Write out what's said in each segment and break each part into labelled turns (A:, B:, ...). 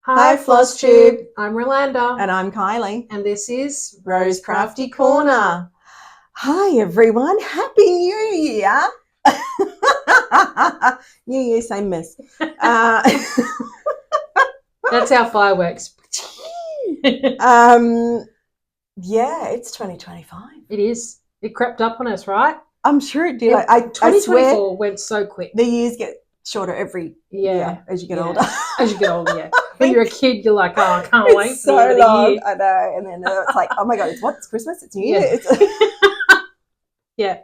A: Hi, Flosstube.
B: I'm Rolanda.
A: And I'm Kylie.
B: And this is
A: Rose Crafty Corner. Hi, everyone. Happy New Year. New Year, same mess.
B: That's our fireworks.
A: Yeah, it's 2025.
B: It is. It crept up on us, right?
A: I'm sure it did. I
B: 2024 went so quick.
A: The years get shorter every year as you get older.
B: As you get older, yeah. When you're a kid, you're like, oh, I can't wait for
A: so
B: the end of the
A: long.
B: year.
A: I know. And then it's like, oh my God, it's what? It's Christmas? It's New Year?
B: Yeah,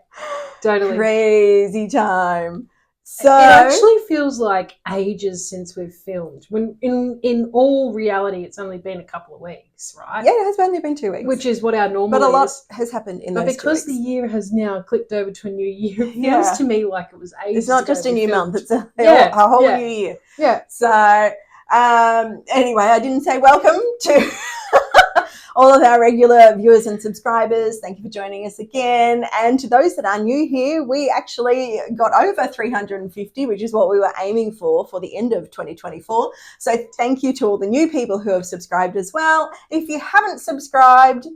B: totally.
A: Crazy time. So
B: it actually feels like ages since we've filmed. When in all reality, it's only been a couple of weeks, right?
A: Yeah, it has only been 2 weeks.
B: Which is what our normal is.
A: But a lot has happened in those 2 weeks.
B: But because the year has now clicked over to a new year, it feels to me like it was ages
A: It's not
B: ago
A: just a new month, it's a whole new year.
B: Yeah.
A: So anyway, I didn't say welcome to all of our regular viewers and subscribers. Thank you for joining us again. And to those that are new here, we actually got over 350, which is what we were aiming for the end of 2024. So thank you to all the new people who have subscribed as well. If you haven't subscribed,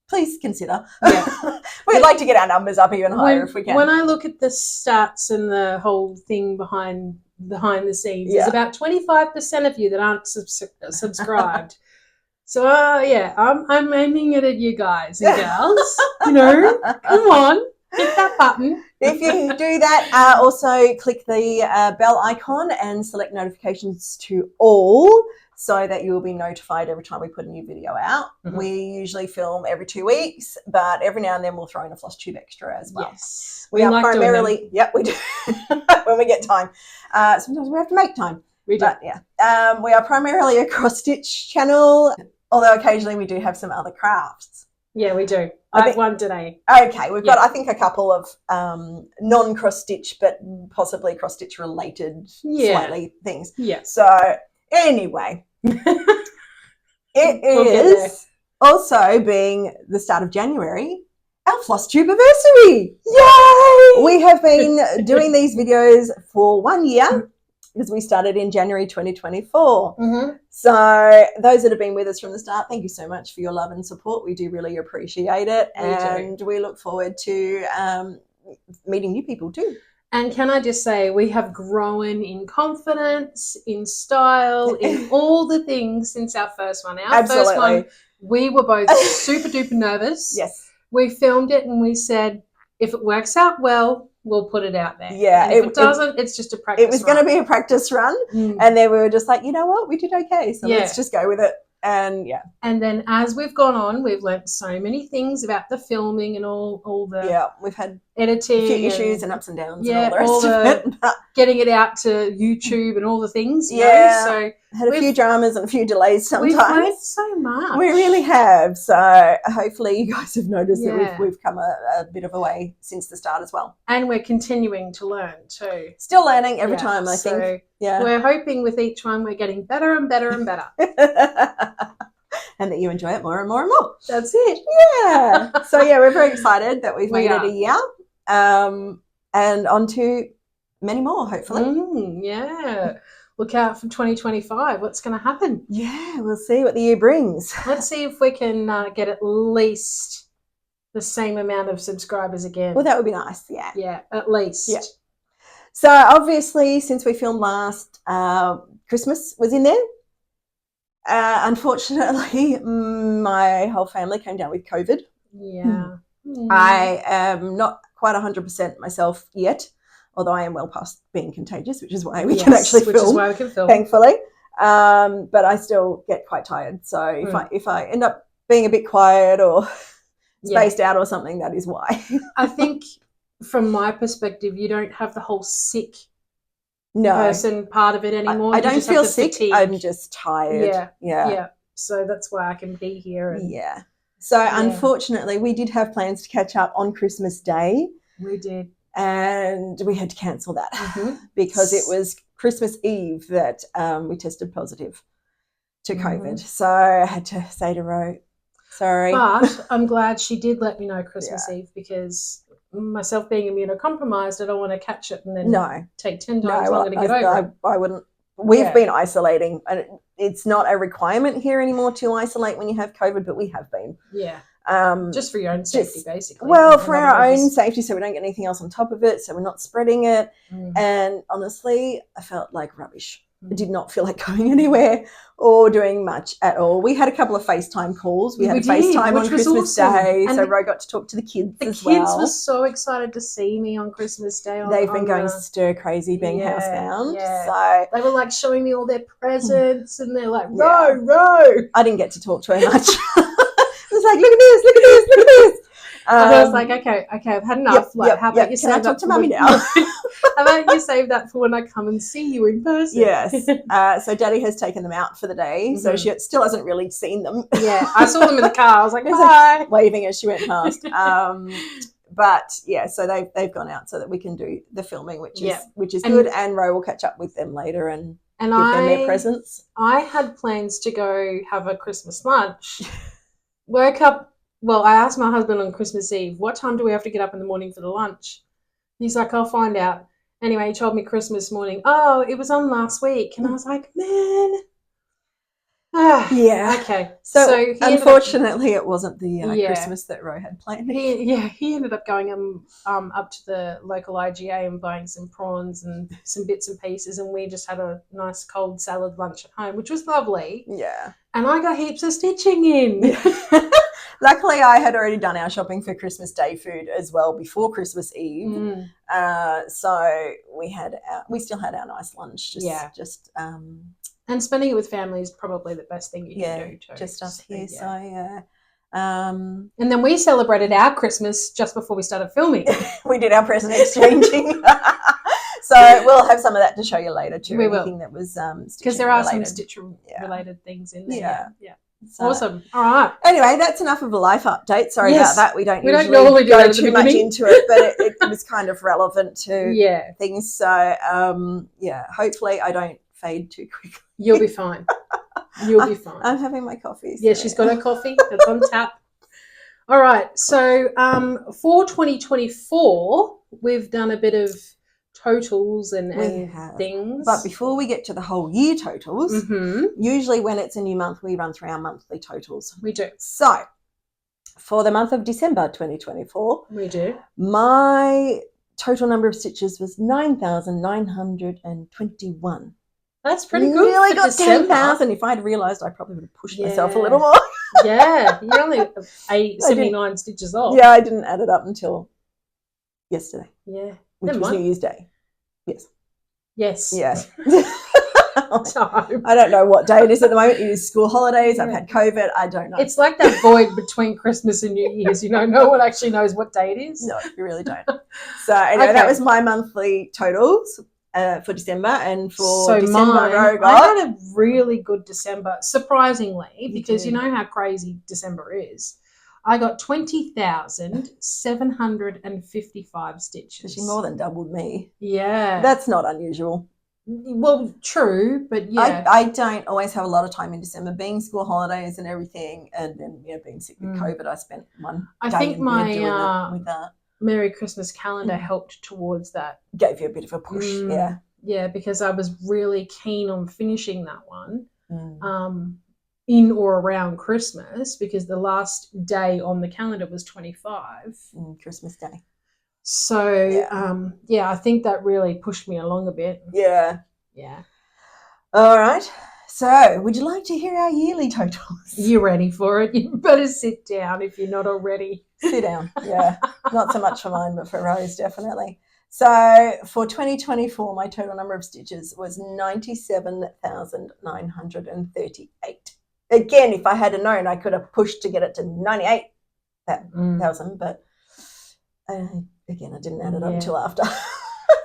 A: please consider. Yeah. We'd like to get our numbers up even higher if we can.
B: When I look at the stats and the whole thing behind the scenes, there's about 25% of you that aren't subscribed. So I'm aiming it at you guys and gals. Come on, hit that button.
A: If you do that, also click the bell icon and select notifications to all, so that you will be notified every time we put a new video out. Mm-hmm. We usually film every 2 weeks, but every now and then we'll throw in a Flosstube extra as well.
B: Yes,
A: we are like primarily, we do when we get time. Sometimes we have to make time.
B: We do.
A: But we are primarily a cross-stitch channel, although occasionally we do have some other crafts.
B: Yeah, we do. I have one today.
A: Okay, we've got, I think, a couple of non-cross-stitch, but possibly cross-stitch related slightly things.
B: Yeah.
A: So anyway, it is also being the start of January, our Flosstube-versary. Yay! We have been doing these videos for 1 year, because we started in January 2024.
B: Mm-hmm.
A: So those that have been with us from the start, thank you so much for your love and support. We do really appreciate it. We look forward to meeting new people too.
B: And can I just say, we have grown in confidence, in style, in all the things since our first one. First one, we were both super duper nervous.
A: Yes.
B: We filmed it and we said, if it works out well, we'll put it out there.
A: Yeah.
B: And if it doesn't, it's just a practice run.
A: It was going to be a practice run. And then we were just like, you know what? We did okay. So let's just go with it. And
B: And then as we've gone on, we've learnt so many things about the filming and all the
A: we've had
B: editing,
A: a few issues and ups and downs and all the rest of it.
B: Getting it out to YouTube and all the things. You
A: know?
B: So
A: had a few dramas and a few delays sometimes.
B: We've learned so much.
A: We really have. So hopefully you guys have noticed that we've come a bit of a way since the start as well.
B: And we're continuing to learn too.
A: Still learning every time, I think. Yeah.
B: We're hoping with each one we're getting better and better and better.
A: And that you enjoy it more and more and more.
B: That's it.
A: Yeah. So we're very excited that we've made it a year. And on to many more, hopefully.
B: Yeah. Look out for 2025. What's going to happen?
A: Yeah, we'll see what the year brings.
B: Let's see if we can get at least the same amount of subscribers again.
A: Well, that would be nice. Yeah.
B: Yeah, at least.
A: Yeah. So obviously, since we filmed last, Christmas was in there. Unfortunately, my whole family came down with COVID.
B: Yeah.
A: I am not quite 100% myself yet, although I am well past being contagious, which is why we can actually film.
B: Which is why we can film.
A: Thankfully. But I still get quite tired. So if I end up being a bit quiet or spaced out or something, that is why.
B: I think from my perspective, you don't have the whole sick person part of it anymore.
A: I don't feel sick. Fatigue. I'm just tired.
B: Yeah. So that's why I can be here.
A: So unfortunately, we did have plans to catch up on Christmas Day.
B: We did.
A: And we had to cancel that because it was Christmas Eve that we tested positive to COVID. So I had to say to Ro, sorry.
B: But I'm glad she did let me know Christmas Eve, because myself being immunocompromised, I don't want to catch it and then take 10 times longer to get over it.
A: I wouldn't we've been isolating, and it's not a requirement here anymore to isolate when you have COVID, but we have been.
B: Yeah. Just for your own safety, basically.
A: Well, for our own safety, so we don't get anything else on top of it, so we're not spreading it. And honestly, I felt like rubbish. I did not feel like going anywhere or doing much at all. We had a couple of FaceTime calls. We had a FaceTime on Christmas Day, so Ro got to talk to the kids as well.
B: The kids were so excited to see me on Christmas Day.
A: They've been going stir crazy being housebound.
B: Yeah.
A: So
B: they were like showing me all their presents, and they're like, Ro.
A: I didn't get to talk to her much. I was like, look at this, look at this, look at this.
B: I was like, okay, I've had enough. How about you
A: Can I talk to Mummy now?
B: How about you save that for when I come and see you in person?
A: Yes. So Daddy has taken them out for the day, so she still hasn't really seen them.
B: Yeah, I saw them in the car. I was like, bye.
A: Waving as she went past. But yeah, so they've gone out so that we can do the filming, which is good. And Ro will catch up with them later and give them their presents. I
B: had plans to go have a Christmas lunch. Woke up. Well, I asked my husband on Christmas Eve, what time do we have to get up in the morning for the lunch? He's like, I'll find out. Anyway, he told me Christmas morning, it was on last week. And I was like, man.
A: Yeah.
B: Okay.
A: So unfortunately, it wasn't the Christmas that Ro had planned.
B: He ended up going up to the local IGA and buying some prawns and some bits and pieces, and we just had a nice cold salad lunch at home, which was lovely.
A: Yeah. And
B: I got heaps of stitching in.
A: Luckily, I had already done our shopping for Christmas Day food as well before Christmas Eve. So we still had our nice lunch.
B: And spending it with family is probably the best thing you can do too.
A: Just us here. So
B: and then we celebrated our Christmas just before we started filming.
A: We did our present exchanging. So we'll have some of that to show you later too.
B: We will.
A: Anything that was
B: because there are some stitch related things in there. Yeah. So, awesome. All right.
A: Anyway, that's enough of a life update. Sorry about that. We don't usually
B: normally
A: go too much into it, but it was kind of relevant to things. So, hopefully I don't fade too quickly.
B: You'll be fine. You'll be fine.
A: I'm having my coffee.
B: So. Yeah, she's got her coffee. That's on tap. All right. So for 2024, we've done a bit of totals and things.
A: But before we get to the whole year totals, usually when it's a new month, we run through our monthly totals.
B: We do.
A: So for the month of December 2024,
B: we do.
A: My total number of stitches was 9,921.
B: That's pretty good.
A: Nearly got 10,000. If I'd realised, I probably would have pushed myself a little more.
B: You're only 79 stitches off.
A: Yeah, I didn't add it up until yesterday.
B: Yeah.
A: Which was New Year's Day. Yes.
B: Yes.
A: Yeah. I don't know what day it is at the moment. It is school holidays. I've had COVID. I don't know.
B: It's like that void between Christmas and New Year's. No one actually knows what day it is.
A: No, you really don't. So anyway, that was my monthly totals for December, and for December,
B: I had a really good December, surprisingly, because you know how crazy December is. I got 20,755 stitches.
A: She more than doubled me.
B: Yeah.
A: That's not unusual.
B: Well, true, but
A: I don't always have a lot of time in December, being school holidays and everything, and then being sick with COVID. I spent one day in bed doing it with that.
B: Merry Christmas calendar helped towards that.
A: Gave you a bit of a push,
B: Yeah, because I was really keen on finishing that one. In or around Christmas, because the last day on the calendar was 25.
A: Christmas Day.
B: So, I think that really pushed me along a bit.
A: Yeah.
B: Yeah.
A: All right. So, would you like to hear our yearly totals?
B: You ready for it? You better sit down if you're not already.
A: Sit down, yeah. Not so much for mine, but for Rose, definitely. So, for 2024, my total number of stitches was 97,938. Again, if I had known, I could have pushed to get it to 98,000, but again, I didn't add it up until after.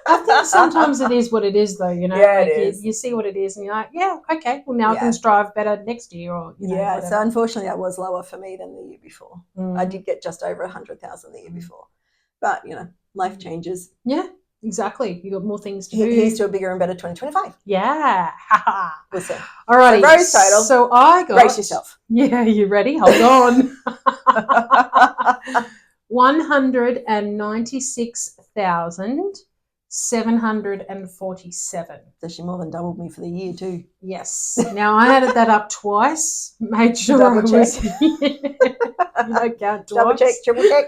B: I think sometimes it is what it is, though.
A: Yeah, it is.
B: You see what it is, and you're like, okay, well now I can strive better next year, or whatever.
A: So unfortunately, that was lower for me than the year before. I did get just over 100,000 the year before, but life changes.
B: Yeah. Exactly. You got more things to do.
A: Here's to a bigger and better 2025.
B: Yeah.
A: We'll see.
B: All righty.
A: Rose total.
B: So I got...
A: Brace yourself.
B: Yeah, you ready? Hold on. 196,758 747.
A: So she more than doubled me for the year too.
B: Yes. Now I added that up twice, made sure
A: Double
B: I was you don't count twice.
A: Double check, triple check.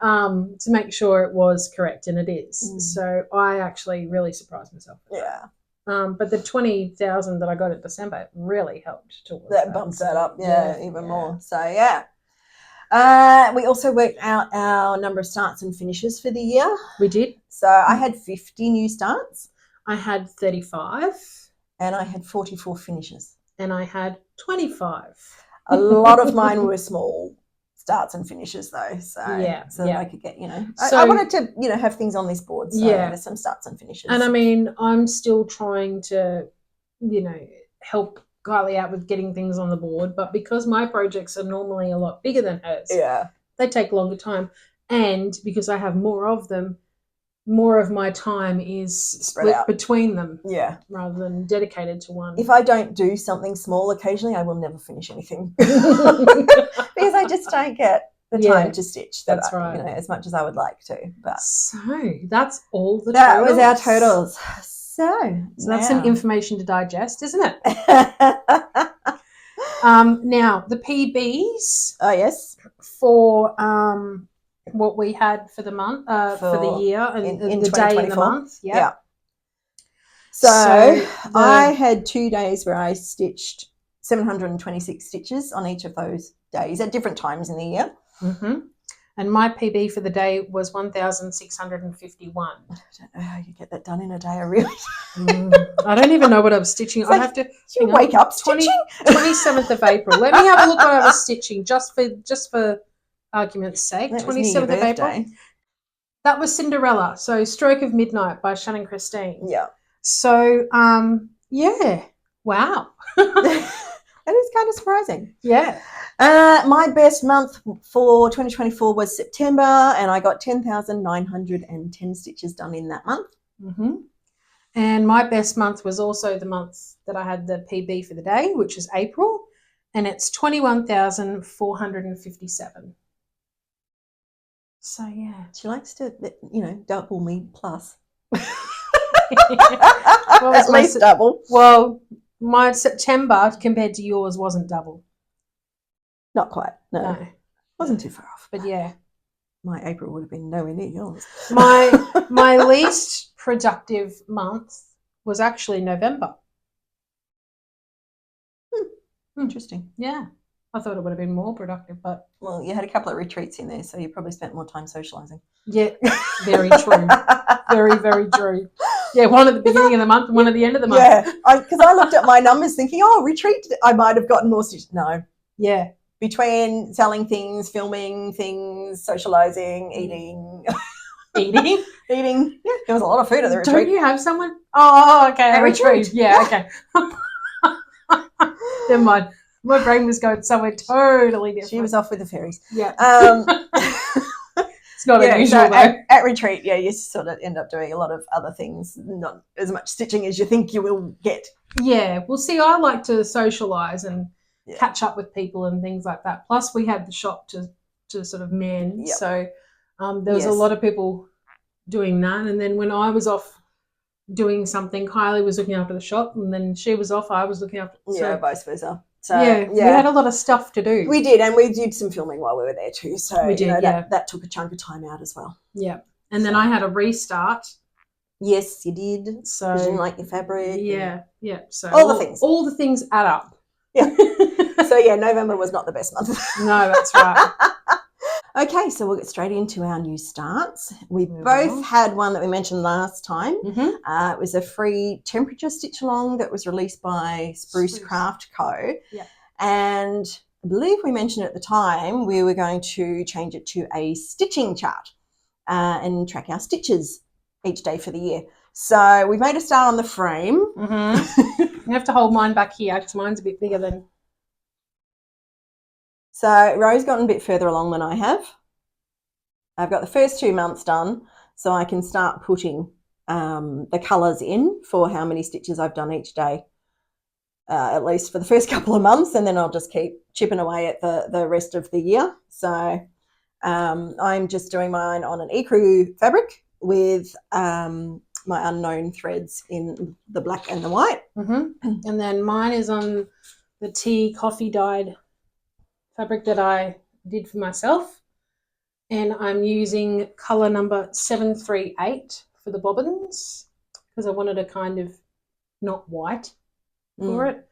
B: To make sure it was correct, and it is. So I actually really surprised myself.
A: Yeah.
B: But the 20,000 that I got in December really helped towards
A: that. Bumps that up, even more. So we also worked out our number of starts and finishes for the year.
B: We did.
A: So I had 50 new starts.
B: I had 35.
A: And I had 44 finishes.
B: And I had 25.
A: A lot of mine were small starts and finishes though. So that I could get, I wanted to, have things on this board. So there's some starts and finishes.
B: And I mean, I'm still trying to, help Kylie out with getting things on the board, but because my projects are normally a lot bigger than hers, they take longer time. And because I have more of them, more of my time is split between them rather than dedicated to one.
A: If I don't do something small occasionally, I will never finish anything because I just don't get the time to stitch.
B: That's right.
A: As much as I would like to. But
B: so that's all the
A: that was our totals. So
B: that's some information to digest, isn't it? Now the PBs.
A: Oh yes.
B: For what we had for the month, for the year, and
A: in
B: the day in the month. Yeah.
A: So I had 2 days where I stitched 726 stitches on each of those days at different times in the year.
B: Mm-hmm. And my PB for the day was 1,651.
A: I don't know how you get that done in a day. I really
B: I don't even know what I was stitching. I have to
A: wake up stitching.
B: 27th of April. Let me have a look what I was stitching just for argument's sake. 27th of April. That was Cinderella. So Stroke of Midnight by Shannon Christine.
A: Yeah.
B: So wow.
A: That is kind of surprising.
B: Yeah.
A: My best month for 2024 was September, and I got 10,910 stitches done in that month.
B: Mm-hmm. And my best month was also the month that I had the PB for the day, which is April, and it's 21,457. So yeah,
A: she likes to, double me plus.
B: At
A: least double.
B: Well, my September compared to yours wasn't double.
A: Not quite. No. Wasn't too far off.
B: But yeah,
A: my April would have been nowhere near yours.
B: My least productive month was actually November.
A: Interesting.
B: Yeah. I thought it would have been more productive, but...
A: Well, you had a couple of retreats in there, so you probably spent more time socialising.
B: Yeah, very true. Very, very true. Yeah, one at the beginning of the month and one at the end of the month.
A: Yeah, because I looked at my numbers thinking, retreat, I might have gotten more stitches. No.
B: Yeah.
A: Between selling things, filming things, socialising, eating.
B: Eating?
A: Eating. Yeah, there was a lot of food at the retreat.
B: Don't you have someone? Oh, okay.
A: At retreat.
B: Yeah, okay. Never mind. My brain was going somewhere totally different.
A: She was off with the fairies.
B: Yeah. It's not unusual,
A: so
B: though.
A: At retreat, you sort of end up doing a lot of other things, not as much stitching as you think you will get.
B: Yeah. Well, see, I like to socialise and catch up with people and things like that. Plus, we had the shop to sort of mend. Yep. So there was a lot of people doing that. And then when I was off doing something, Kylie was looking after the shop, and then she was off, I was looking after.
A: So, vice versa. So
B: we had a lot of stuff to do.
A: We did, and we did some filming while we were there too. So
B: we did,
A: that took a chunk of time out as well.
B: Yeah, and then I had a restart.
A: Yes, you did. So you didn't like your fabric.
B: Yeah. So
A: all the things
B: add up.
A: Yeah. So November was not the best month.
B: No, that's right.
A: Okay, so we'll get straight into our new starts. We both had one that we mentioned last time.
B: Mm-hmm.
A: It was a free temperature stitch along that was released by Spruce Craft Co.
B: Yeah.
A: And I believe we mentioned at the time we were going to change it to a stitching chart and track our stitches each day for the year. So we've made a start on the frame.
B: Mm-hmm. You have to hold mine back here because mine's a bit bigger than...
A: So Ro's gotten a bit further along than I have. I've got the first 2 months done, so I can start putting the colours in for how many stitches I've done each day, at least for the first couple of months, and then I'll just keep chipping away at the rest of the year. So I'm just doing mine on an ecru fabric, with my unknown threads in the black and the white.
B: And then mine is on the tea coffee dyed fabric that I did for myself, and I'm using colour number 738 for the bobbins because I wanted a kind of not white for it.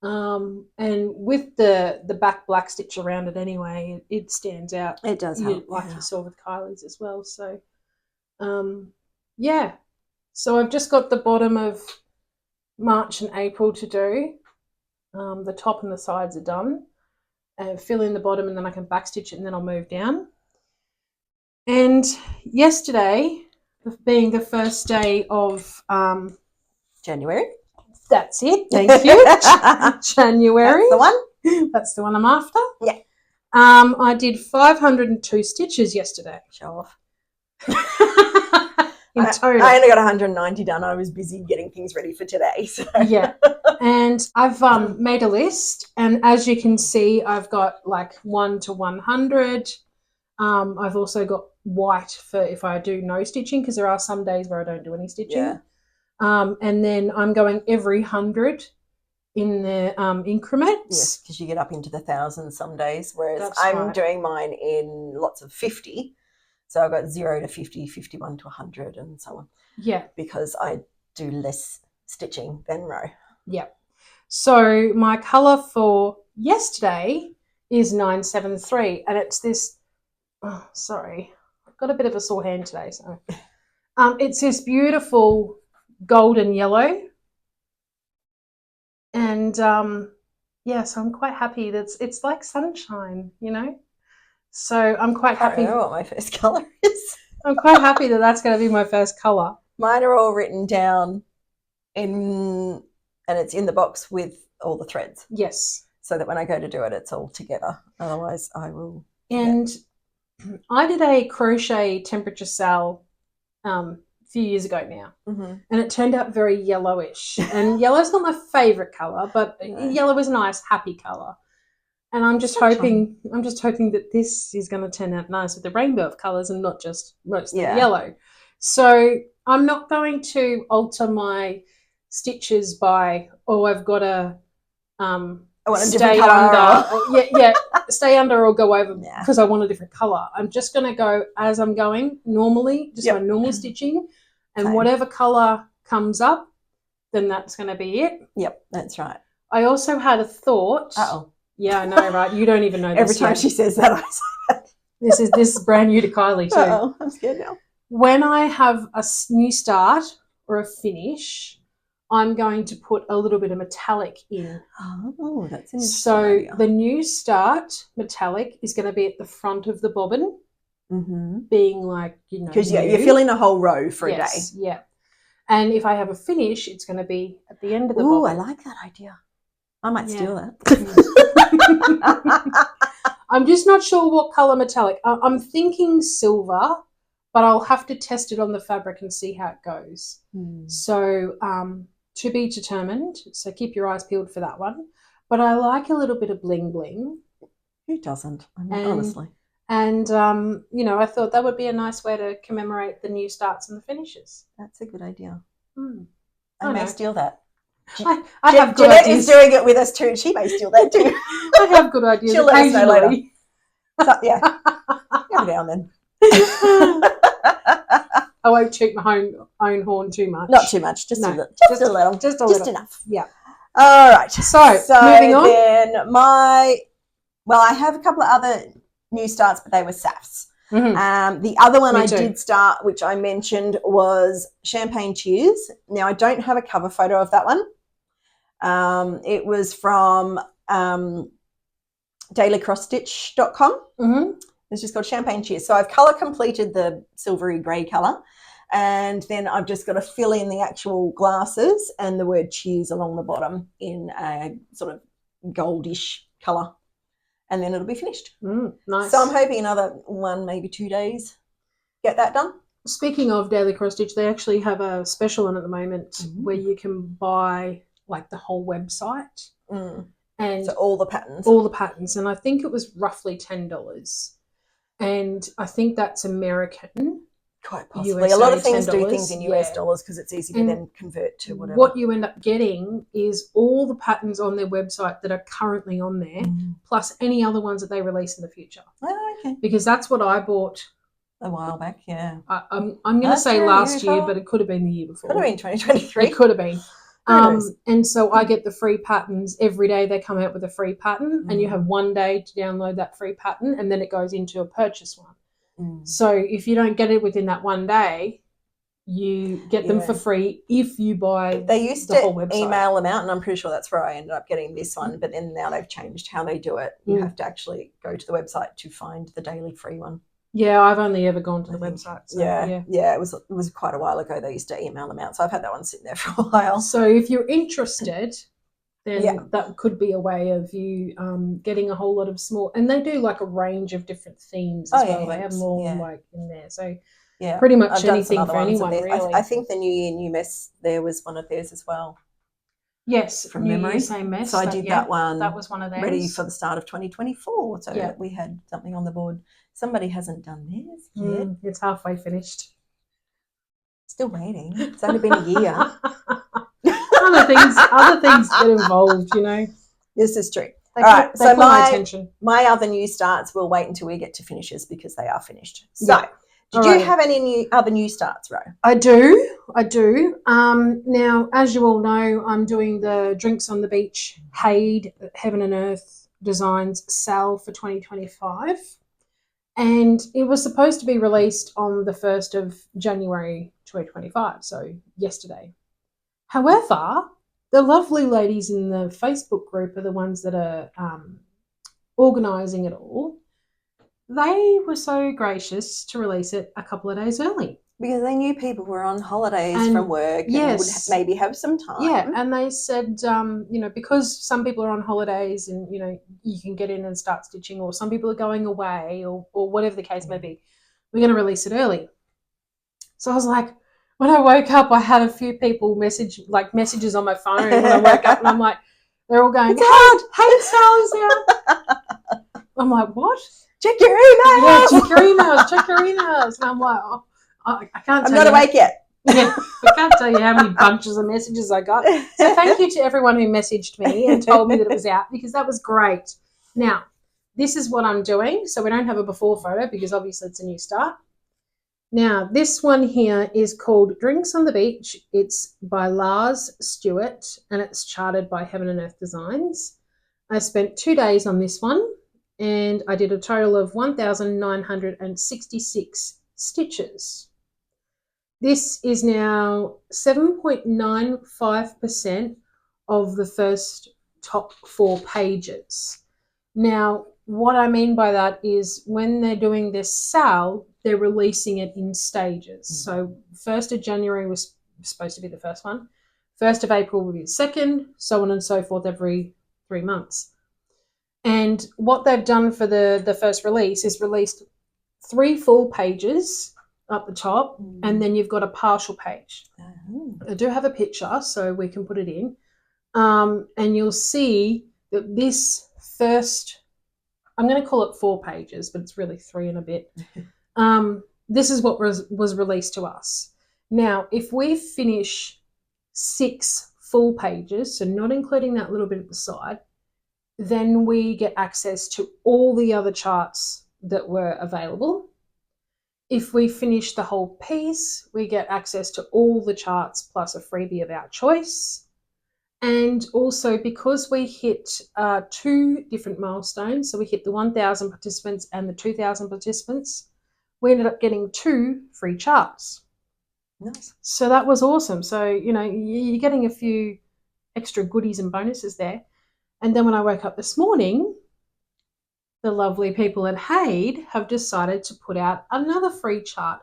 B: And with the back black stitch around it anyway, it stands out.
A: It does help,
B: like you saw with Kylie's as well. So yeah, so I've just got the bottom of March and April to do. The top and the sides are done. Fill in the bottom, and then I can backstitch it, and then I'll move down. And yesterday, being the first day of
A: January.
B: That's it. Thank you. January.
A: That's the one.
B: That's the one I'm after.
A: Yeah.
B: I did 502 stitches yesterday.
A: Show off.
B: Total.
A: I only got 190 done. I was busy getting things ready for today. So.
B: Yeah. And I've made a list, and as you can see, I've got like 1 to 100. I've also got white for if I do no stitching, because there are some days where I don't do any stitching.
A: Yeah.
B: And then I'm going every 100 in the increments.
A: Yes, because you get up into the thousands some days, whereas
B: That's
A: I'm
B: right.
A: doing mine in lots of 50. So I've got 0 to 50, 51 to 100 and so on.
B: Yeah.
A: Because I do less stitching than row.
B: Yeah. So my colour for yesterday is 973, and it's this, oh, sorry, I've got a bit of a sore hand today. So it's this beautiful golden yellow. And yeah, so I'm quite happy that it's like sunshine, you know. So I'm quite happy.
A: I don't know what my first colour is.
B: I'm quite happy that that's going to be my first colour.
A: Mine are all written down and it's in the box with all the threads.
B: Yes.
A: So that when I go to do it, it's all together. Otherwise, I will forget.
B: And I did a crochet temperature sale a few years ago now, and it turned out very yellowish. And yellow's not my favourite colour, but yellow is a nice, happy colour. And I'm just hoping that this is going to turn out nice with the rainbow of colours and not just mostly yellow. So I'm not going to alter my stitches by, I've got to stay under. Stay under or go over because I want a different colour. I'm just going to go as I'm going normally, just my normal stitching, and whatever colour comes up, then that's going to be it.
A: Yep, that's right.
B: I also had a thought.
A: Uh-oh.
B: Yeah, I know, right? You don't even know this
A: Every time
B: yet.
A: she says that, I say that.
B: This is brand new to Kylie too.
A: Uh-oh, I'm scared now.
B: When I have a new start or a finish, I'm going to put a little bit of metallic in.
A: Oh, that's interesting.
B: So
A: idea.
B: the new start metallic is going to be at the front of the bobbin, being like, you know.
A: Because you're filling a whole row for a day.
B: Yeah. And if I have a finish, it's going to be at the end of the
A: bobbin.
B: bobbin.
A: I like that idea. I might steal that.
B: I'm just not sure what colour metallic. I'm thinking silver, but I'll have to test it on the fabric and see how it goes. So to be determined. So keep your eyes peeled for that one. But I like a little bit of bling bling.
A: Who doesn't? I mean, honestly.
B: And, you know, I thought that would be a nice way to commemorate the new starts and the finishes.
A: That's a good idea.
B: I
A: may steal that.
B: I have good
A: Jeanette
B: ideas.
A: is doing it with us too. She may steal that too.
B: I have good ideas.
A: She'll let us know later. So, yeah. Every now and then.
B: I won't toot my own horn too much.
A: Not too much. Just a little. Just a little. Just enough.
B: Yeah.
A: All right.
B: So
A: moving on. Then I have a couple of other new starts, but they were SAFs. The other one I did start, which I mentioned, was Champagne Cheers. Now, I don't have a cover photo of that one. It was from dailycrossstitch.com. It's just called Champagne Cheers. So I've colour completed the silvery grey colour, and then I've just got to fill in the actual glasses and the word cheers along the bottom in a sort of goldish colour. And then it'll be finished.
B: Nice.
A: So I'm hoping another 1, maybe 2 days, get that done.
B: Speaking of Daily Cross Stitch, they actually have a special on at the moment where you can buy like the whole website. And
A: so all the patterns.
B: All the patterns. And I think it was roughly $10. And I think that's American.
A: Quite possibly.
B: USA,
A: a lot of things do
B: $10.
A: things in US dollars because it's easy to then convert to whatever.
B: What you end up getting is all the patterns on their website that are currently on there, plus any other ones that they release in the future.
A: Oh, okay.
B: Because that's what I bought
A: a while back, yeah.
B: I'm going to say last year, but it could have been the year before.
A: Could have been 2023.
B: It could have been. And so I get the free patterns every day. They come out with a free pattern, and you have one day to download that free pattern, and then it goes into a purchase one. So if you don't get it within that one day, you get them for free if you buy
A: they used
B: the
A: to
B: whole website.
A: Email them out, and I'm pretty sure that's where I ended up getting this one, but then now they've changed how they do it. You have to actually go to the website to find the daily free one.
B: Yeah, I've only ever gone to the website. So,
A: yeah, it was quite a while ago they used to email them out, so I've had that one sitting there for a while.
B: So if you're interested, then that could be a way of you getting a whole lot of small, and they do like a range of different themes as well. They have more like in there. So pretty much anything for anyone, really.
A: I think the New Year, New Mess, there was one of theirs as well.
B: Yes,
A: from memory.
B: Same mess.
A: So I did that one.
B: That was one of theirs.
A: Ready for the start of 2024. So we had something on the board. Somebody hasn't done theirs yet.
B: It's halfway finished.
A: Still waiting. It's only been a year.
B: other things get involved, you know.
A: This is true.
B: All right. So
A: my other new starts will wait until we get to finishes because they are finished. So did you have any other new starts, Ro?
B: I do. Now, as you all know, I'm doing the Drinks on the Beach Hayed Heaven and Earth Designs sale for 2025. And it was supposed to be released on the 1st of January 2025, so yesterday. However, the lovely ladies in the Facebook group are the ones that are organising it all. They were so gracious to release it a couple of days early.
A: Because they knew people were on holidays from work and would maybe have some time.
B: Yeah, and they said, because some people are on holidays and, you can get in and start stitching, or some people are going away or whatever the case may be, we're going to release it early. So I was like, when I woke up, I had a few people messages on my phone when I woke up, and I'm like, they're all going, hey, Sal's here. I'm like, what?
A: Check your emails.
B: Yeah, check your emails. And I'm like, I can't tell you.
A: I'm not awake yet.
B: Yeah, I can't tell you how many bunches of messages I got. So thank you to everyone who messaged me and told me that it was out, because that was great. Now, this is what I'm doing. So we don't have a before photo because obviously it's a new start. Now, this one here is called Drinks on the Beach. It's by Lars Stewart, and it's charted by Heaven and Earth Designs. I spent 2 days on this one, and I did a total of 1,966 stitches. This is now 7.95% of the first top 4 pages. Now, what I mean by that is when they're doing this sale, they're releasing it in stages. So 1st of January was supposed to be the first one. 1st of April will be the second, so on and so forth every 3 months. And what they've done for the first release is released 3 full pages up the top, and then you've got a partial page. I do have a picture, so we can put it in. And you'll see that this first, I'm going to call it 4 pages, but it's really 3 and a bit. This is what was released to us. Now, if we finish 6 full pages, so not including that little bit at the side, then we get access to all the other charts that were available. If we finish the whole piece, we get access to all the charts plus a freebie of our choice. And also, because we hit 2 different milestones, so we hit the 1,000 participants and the 2,000 participants, we ended up getting 2 free charts.
A: Nice.
B: So that was awesome. So, you're getting a few extra goodies and bonuses there. And then when I woke up this morning, the lovely people at Hayed have decided to put out another free chart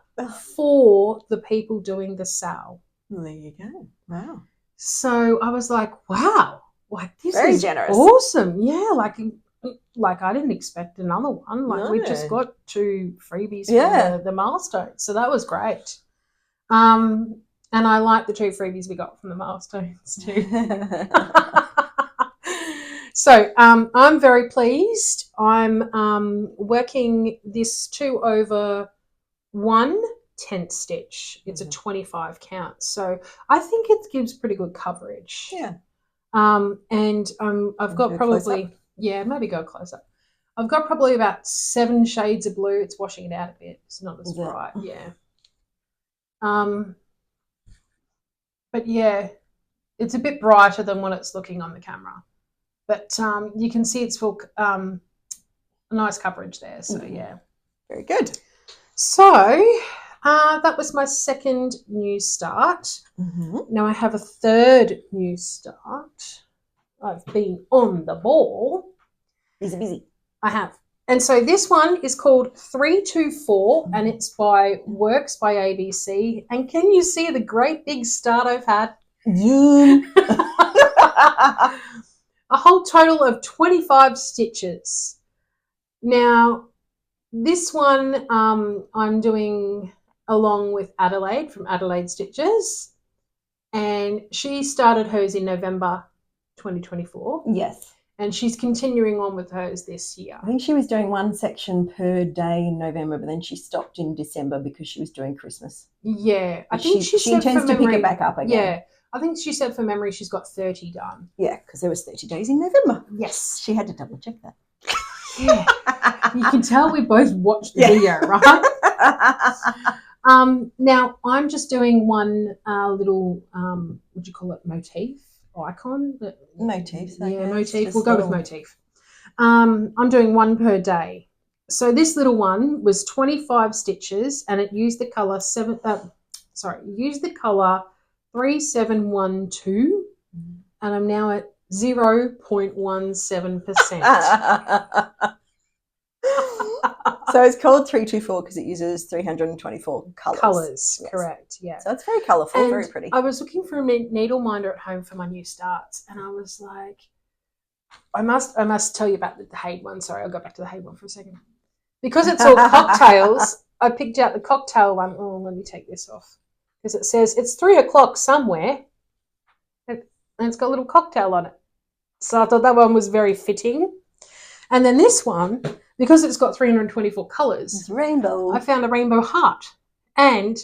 B: for the people doing the sale.
A: Well, there you go. Wow.
B: So I was like, wow, this
A: Very
B: is
A: generous.
B: Awesome. Yeah, like I didn't expect another one. We just got 2 freebies for the milestones. So that was great. And I like the 2 freebies we got from the milestones too. So I'm very pleased. I'm working this 2/1 10th stitch. It's a
A: Mhm.
B: 25 count. So I think it gives pretty good coverage.
A: Yeah.
B: And I've got
A: Go close
B: probably,
A: up.
B: maybe go close up. I've got probably about 7 shades of blue. It's washing it out a bit. It's not as
A: Is it?
B: bright. Yeah. But yeah, it's a bit brighter than what it's looking on the camera. But you can see it's full nice coverage there. So yeah.
A: Very good.
B: So that was my second new start. Now I have a third new start. I've been on the ball.
A: Busy.
B: I have. And so this one is called 324 and it's by Works by ABC. And can you see the great big start I've had?
A: Zoom.
B: A whole total of 25 stitches. Now, this one I'm doing along with Adelaide from Adelaide Stitches. And she started hers in November 2024.
A: Yes.
B: And she's continuing on with hers this year.
A: I think she was doing one section per day in November, but then she stopped in December because she was doing Christmas.
B: Yeah. I think she
A: intends to pick it back up again.
B: Yeah. I think she said for memory she's got 30 done.
A: Yeah, because there was 30 days in November.
B: Yes.
A: She had to double check that.
B: Yeah. You can tell we both watched the video, right? Now, I'm just doing one little, what do you call it, motif? Icon?
A: Motifs.
B: Yeah, motif. We'll go with motif. I'm doing one per day. So this little one was 25 stitches and it used the colour 3712 and I'm now at 0.17%.
A: So it's called 324 because it uses 324 colours.
B: Colours, yes. Correct, yeah.
A: So it's very colourful,
B: and
A: very pretty.
B: I was looking for a needle minder at home for my new starts and I was like, I must tell you about the Haid one. Sorry, I'll go back to the Haid one for a second. Because it's all cocktails, I picked out the cocktail one. Oh, let me take this off. Because it says it's 3 o'clock somewhere and it's got a little cocktail on it. So I thought that one was very fitting. And then this one, because it's got 324 colours,
A: it's rainbow.
B: I found a rainbow heart. And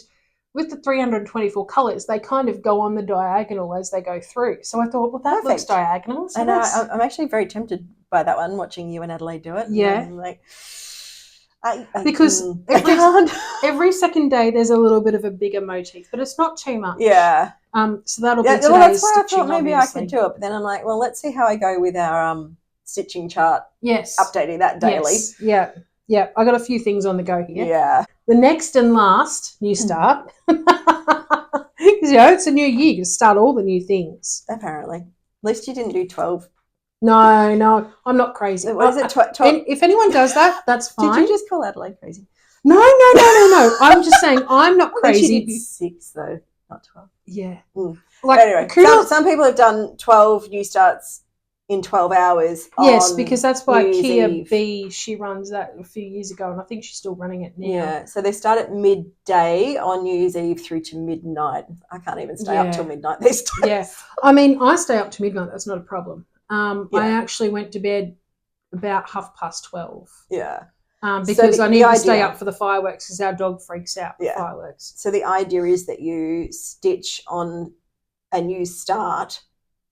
B: with the 324 colours, they kind of go on the diagonal as they go through. So I thought, well, that looks diagonal. So
A: I know. I'm actually very tempted by that one, watching you and Adelaide do it.
B: Yeah.
A: I'm like,
B: because every second day there's a little bit of a bigger motif, but it's not too much.
A: Yeah.
B: So that'll be today's
A: well, that's why
B: stitching,
A: I thought maybe
B: obviously.
A: I could do it. But then I'm like, well, let's see how I go with our stitching chart.
B: Yes.
A: Updating that daily.
B: Yes. Yeah. Yeah. I got a few things on the go here.
A: Yeah.
B: The next and last new start, because it's a new year, you start all the new things.
A: Apparently. At least you didn't do 12.
B: No, I'm not crazy.
A: What is it? 12?
B: If anyone does that, that's fine.
A: Did you just call Adelaide crazy?
B: No. I'm just saying I'm not crazy.
A: She did 6 though, not 12.
B: Yeah.
A: Like, anyway, some people have done 12 new starts in 12 hours.
B: Yes, because that's why Kia
A: Eve.
B: B, she runs that a few years ago, and I think she's still running it now.
A: Yeah, so they start at midday on New Year's Eve through to midnight. I can't even stay up till midnight these days.
B: Yeah, I mean, I stay up to midnight. That's not a problem. I actually went to bed about 12:30.
A: Yeah.
B: Because I need to stay up for the fireworks because our dog freaks out for fireworks.
A: So the idea is that you stitch on a new start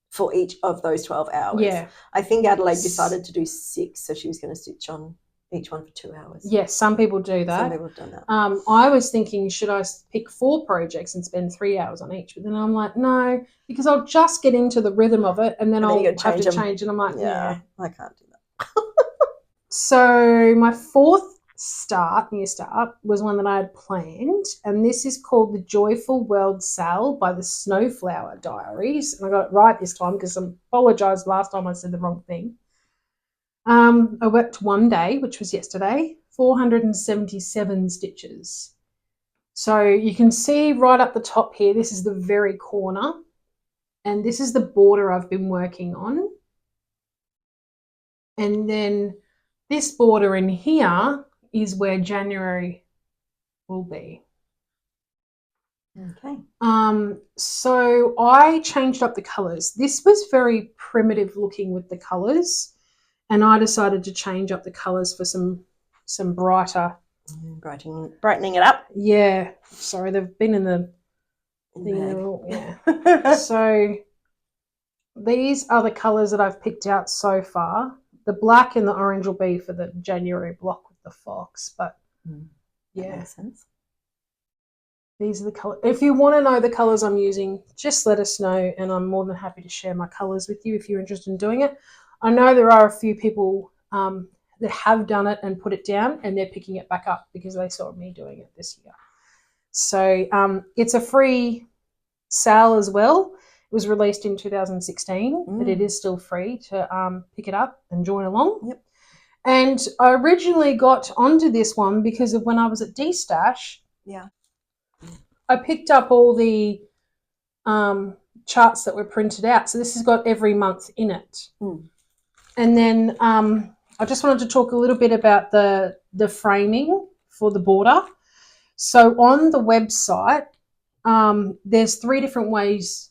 A: for each of those 12 hours.
B: Yeah.
A: I think Adelaide decided to do 6, so she was going to stitch on each one for 2 hours.
B: Yes, some people do that.
A: Some people have done that.
B: I was thinking, should I pick 4 projects and spend 3 hours on each? But then I'm like, no, because I'll just get into the rhythm of it and then I'll have to change. And I'm like,
A: yeah, I can't do that.
B: So my fourth new start, was one that I had planned, and this is called The Joyful World Sal by the Snowflower Diaries. And I got it right this time because I apologise last time I said the wrong thing. I worked one day, which was yesterday, 477 stitches. So you can see right up the top here, this is the very corner, and this is the border I've been working on. And then this border in here is where January will be.
A: Okay.
B: So I changed up the colours. This was very primitive looking with the colours, and I decided to change up the colours for some brighter
A: Brightening it up.
B: Yeah. Sorry, they've been in the thing. Yeah. So these are the colours that I've picked out so far. The black and the orange will be for the January block with the fox, but yeah.
A: That makes sense.
B: These are the colours. If you want to know the colours I'm using, just let us know, and I'm more than happy to share my colours with you if you're interested in doing it. I know there are a few people that have done it and put it down, and they're picking it back up because they saw me doing it this year. So it's a free sale as well. It was released in 2016, but it is still free to pick it up and join along.
A: Yep.
B: And I originally got onto this one because of when I was at D-Stash.
A: Yeah.
B: I picked up all the charts that were printed out. So this has got every month in it. And then I just wanted to talk a little bit about the framing for the border. So on the website, there's 3 different ways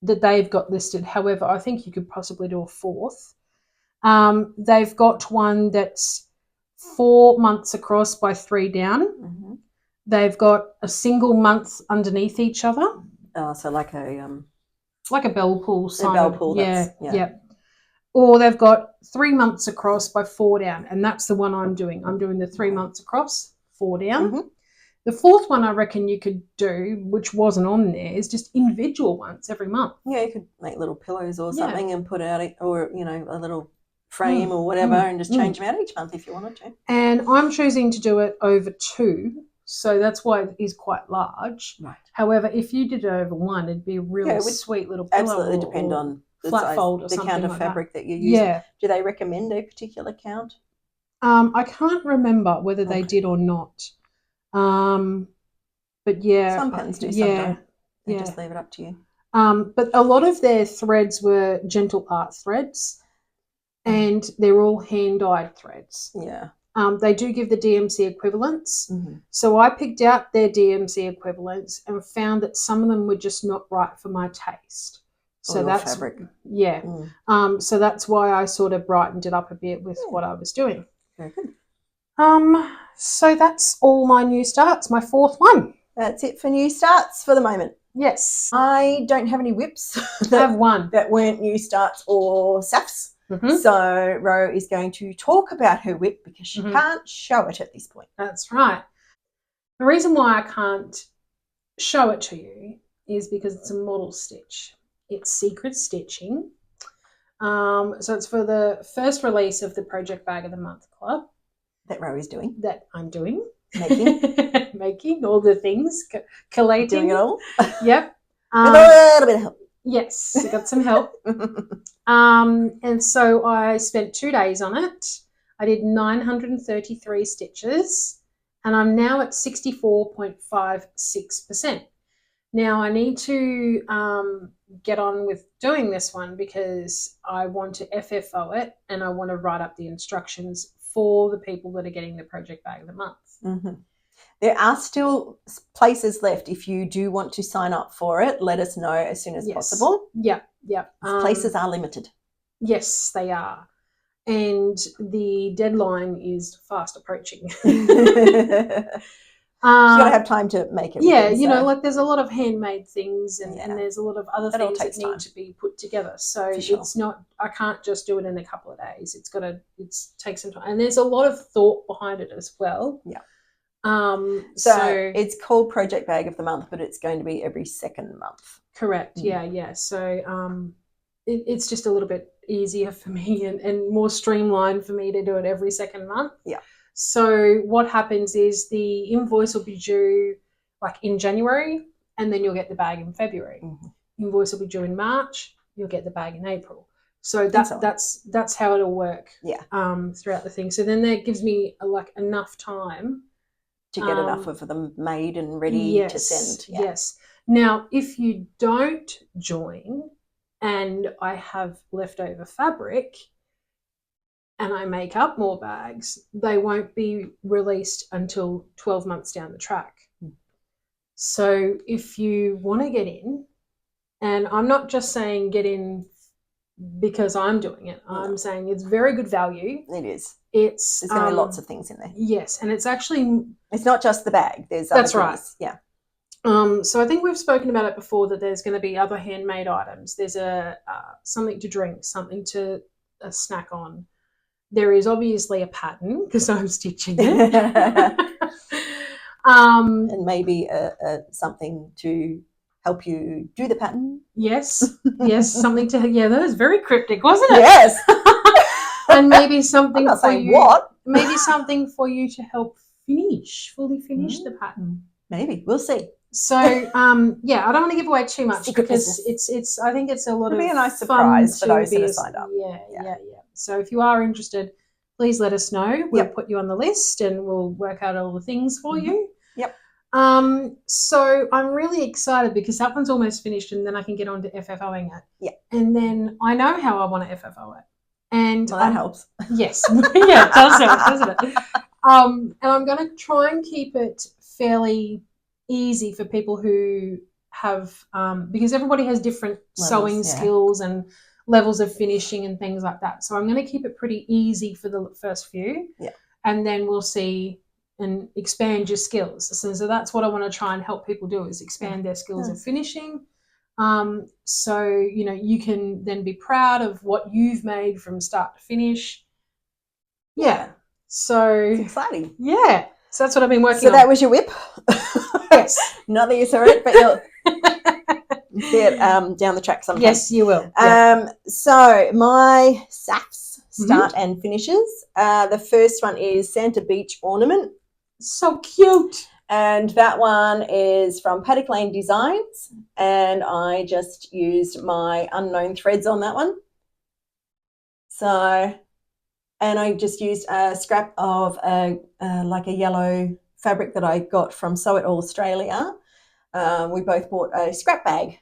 B: that they've got listed. However, I think you could possibly do a 4th. They've got one that's 4 months across by 3 down. They've got a single month underneath each other.
A: So like a
B: bell pull sign.
A: A bell pull.
B: Yeah. Or they've got 3 months across by 4 down, and that's the one I'm doing. I'm doing the 3 months across, 4 down. The 4th one I reckon you could do, which wasn't on there, is just individual ones every month.
A: Yeah, you could make little pillows or something and put out, or a little frame or whatever, and just change them out each month if you wanted to. And
B: I'm choosing to do it over 2. So that's why it is quite large.
A: Right.
B: However, if you did it over 1, it'd be a really sweet little pillow.
A: Absolutely depend on the
B: flat
A: size,
B: fold or
A: the
B: something
A: count of
B: like
A: fabric that you use.
B: Yeah.
A: Do they recommend a particular count?
B: I can't remember whether they did or not. But yeah.
A: Some patterns do, some don't. They just leave it up to you.
B: But a lot of their threads were gentle art threads, and they're all hand-dyed threads.
A: Yeah.
B: They do give the DMC equivalents. So I picked out their DMC equivalents and found that some of them were just not right for my taste. So that's
A: fabric.
B: Yeah. So that's why I sort of brightened it up a bit with what I was doing.
A: Very good.
B: So that's all my new starts, my 4th one.
A: That's it for new starts for the moment.
B: Yes.
A: I don't have any whips
B: I have one
A: that weren't new starts or SAFs. So Ro is going to talk about her whip because she can't show it at this point.
B: That's right. The reason why I can't show it to you is because it's a model stitch. It's secret stitching. So it's for the first release of the Project Bag of the Month Club.
A: That Ro is doing.
B: That I'm doing.
A: Making.
B: Making all the things. Collating.
A: Doing it all.
B: Yep.
A: With a little bit of help.
B: Yes, I got some help. And so I spent 2 days on it. I did 933 stitches, and I'm now at 64.56%. Now I need to get on with doing this one because I want to FFO it, and I want to write up the instructions for the people that are getting the Project Bag of the Month.
A: There are still places left. If you do want to sign up for it, let us know as soon as possible.
B: Yep.
A: Places are limited.
B: Yes, they are. And the deadline is fast approaching.
A: You got to have time to make it.
B: Yeah, there's a lot of handmade things and there's a lot of other things that need to be put together. So it's not, I can't just do it in a couple of days. It's take some time. And there's a lot of thought behind it as well.
A: Yeah. So it's called Project Bag of the Month, but it's going to be every 2nd month.
B: Correct. Yeah. So it's just a little bit easier for me and more streamlined for me to do it every 2nd month.
A: Yeah.
B: So what happens is the invoice will be due like in January, and then you'll get the bag in February. Invoice will be due in March, you'll get the bag in April. So that's how it'll work.
A: Yeah.
B: Throughout the thing. So then that gives me enough time
A: to get enough of them made and ready to send. Yeah.
B: Yes. Now, if you don't join and I have leftover fabric and I make up more bags, they won't be released until 12 months down the track. So if you want to get in, and I'm not just saying get in because I'm doing it. I'm saying it's very good value.
A: It is.
B: There's
A: going to be lots of things in there.
B: Yes, and it's actually...
A: It's not just the bag. There's other
B: That's right.
A: things. Yeah.
B: So I think we've spoken about it before, that there's going to be other handmade items. There's something to drink, something to snack on. There is obviously a pattern because I'm stitching it.
A: And maybe something to help you do the pattern.
B: Yes, something to... Yeah, that was very cryptic, wasn't it?
A: Yes.
B: And maybe something
A: I'm not
B: for
A: saying
B: you.
A: What?
B: Maybe something for you to help fully finish the pattern.
A: Maybe. We'll see.
B: So, I don't want to give away too much
A: Secret
B: because
A: business.
B: it's. I think it's a lot
A: It'll
B: of
A: be a nice surprise for
B: fun
A: those that have signed up.
B: Yeah. So if you are interested, please let us know. We'll put you on the list and we'll work out all the things for you.
A: Yep.
B: So I'm really excited because that one's almost finished and then I can get on to FFOing it.
A: Yeah.
B: And then I know how I want to FFO it. And
A: that helps.
B: Yes. Yeah, it does help, doesn't it? And I'm going to try and keep it fairly easy for people who have, because everybody has different sewing skills and levels of finishing and things like that. So I'm going to keep it pretty easy for the first few. Yeah. And then we'll see and expand your skills. So that's what I want to try and help people do, is expand their skills of finishing. So, you can then be proud of what you've made from start to finish. Yeah. So
A: it's exciting.
B: Yeah. So that's what I've been working on.
A: So that was your whip?
B: Yes.
A: Not that you saw it, but you'll see it down the track sometime.
B: Yes, you will.
A: So my SAFs, start and finishes. The first one is Santa Beach Ornament.
B: So cute.
A: And that one is from Paddock Lane Designs, and I just used my unknown threads on that one. So, and I just used a scrap of like a yellow fabric that I got from Sew It All Australia. We both bought a scrap bag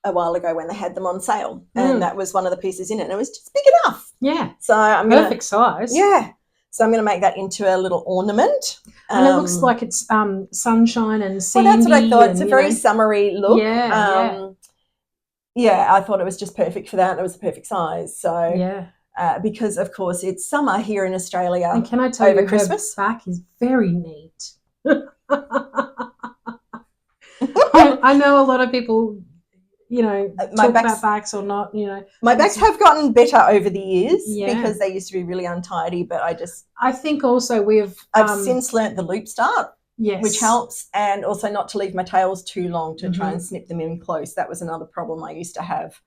A: a while ago when they had them on sale, and that was one of the pieces in it, and it was just big enough.
B: Yeah.
A: So I'm
B: perfect size.
A: Yeah. So I'm going to make that into a little ornament.
B: And it looks like it's sunshine and sandy.
A: Well, that's what I thought. It's a very summery look.
B: Yeah,
A: yeah, I thought it was just perfect for that. It was the perfect size. So
B: yeah.
A: Because, of course, it's summer here in Australia.
B: And can I tell
A: over
B: you,
A: Christmas?
B: Her back is very neat. I know a lot of people, talk about backs or not,
A: My backs have gotten better over the years because they used to be really untidy, but
B: I think also
A: I've since learnt the loop start,
B: yes,
A: which helps, and also not to leave my tails too long to try and snip them in close. That was another problem I used to have.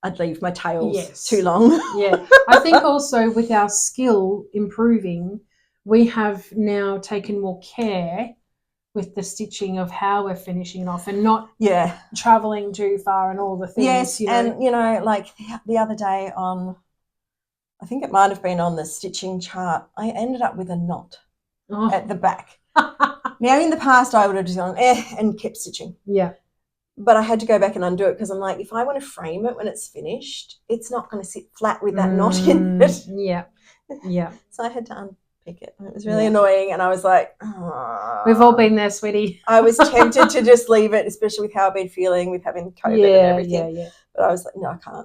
A: I'd leave my tails too long.
B: Yeah. I think also with our skill improving, we have now taken more care with the stitching of how we're finishing off and not traveling too far and all the things.
A: Yes, and, like the other day I think it might have been on the stitching chart, I ended up with a knot at the back. Now, in the past, I would have just gone, and kept stitching.
B: Yeah.
A: But I had to go back and undo it because I'm like, if I want to frame it when it's finished, it's not going to sit flat with that knot in it.
B: Yeah, yeah.
A: So I had to unpick it. It was really annoying, and I was like, oh.
B: We've all been there, sweetie.
A: I was tempted to just leave it, especially with how I've been feeling with having COVID and everything. Yeah. But I was like, no, I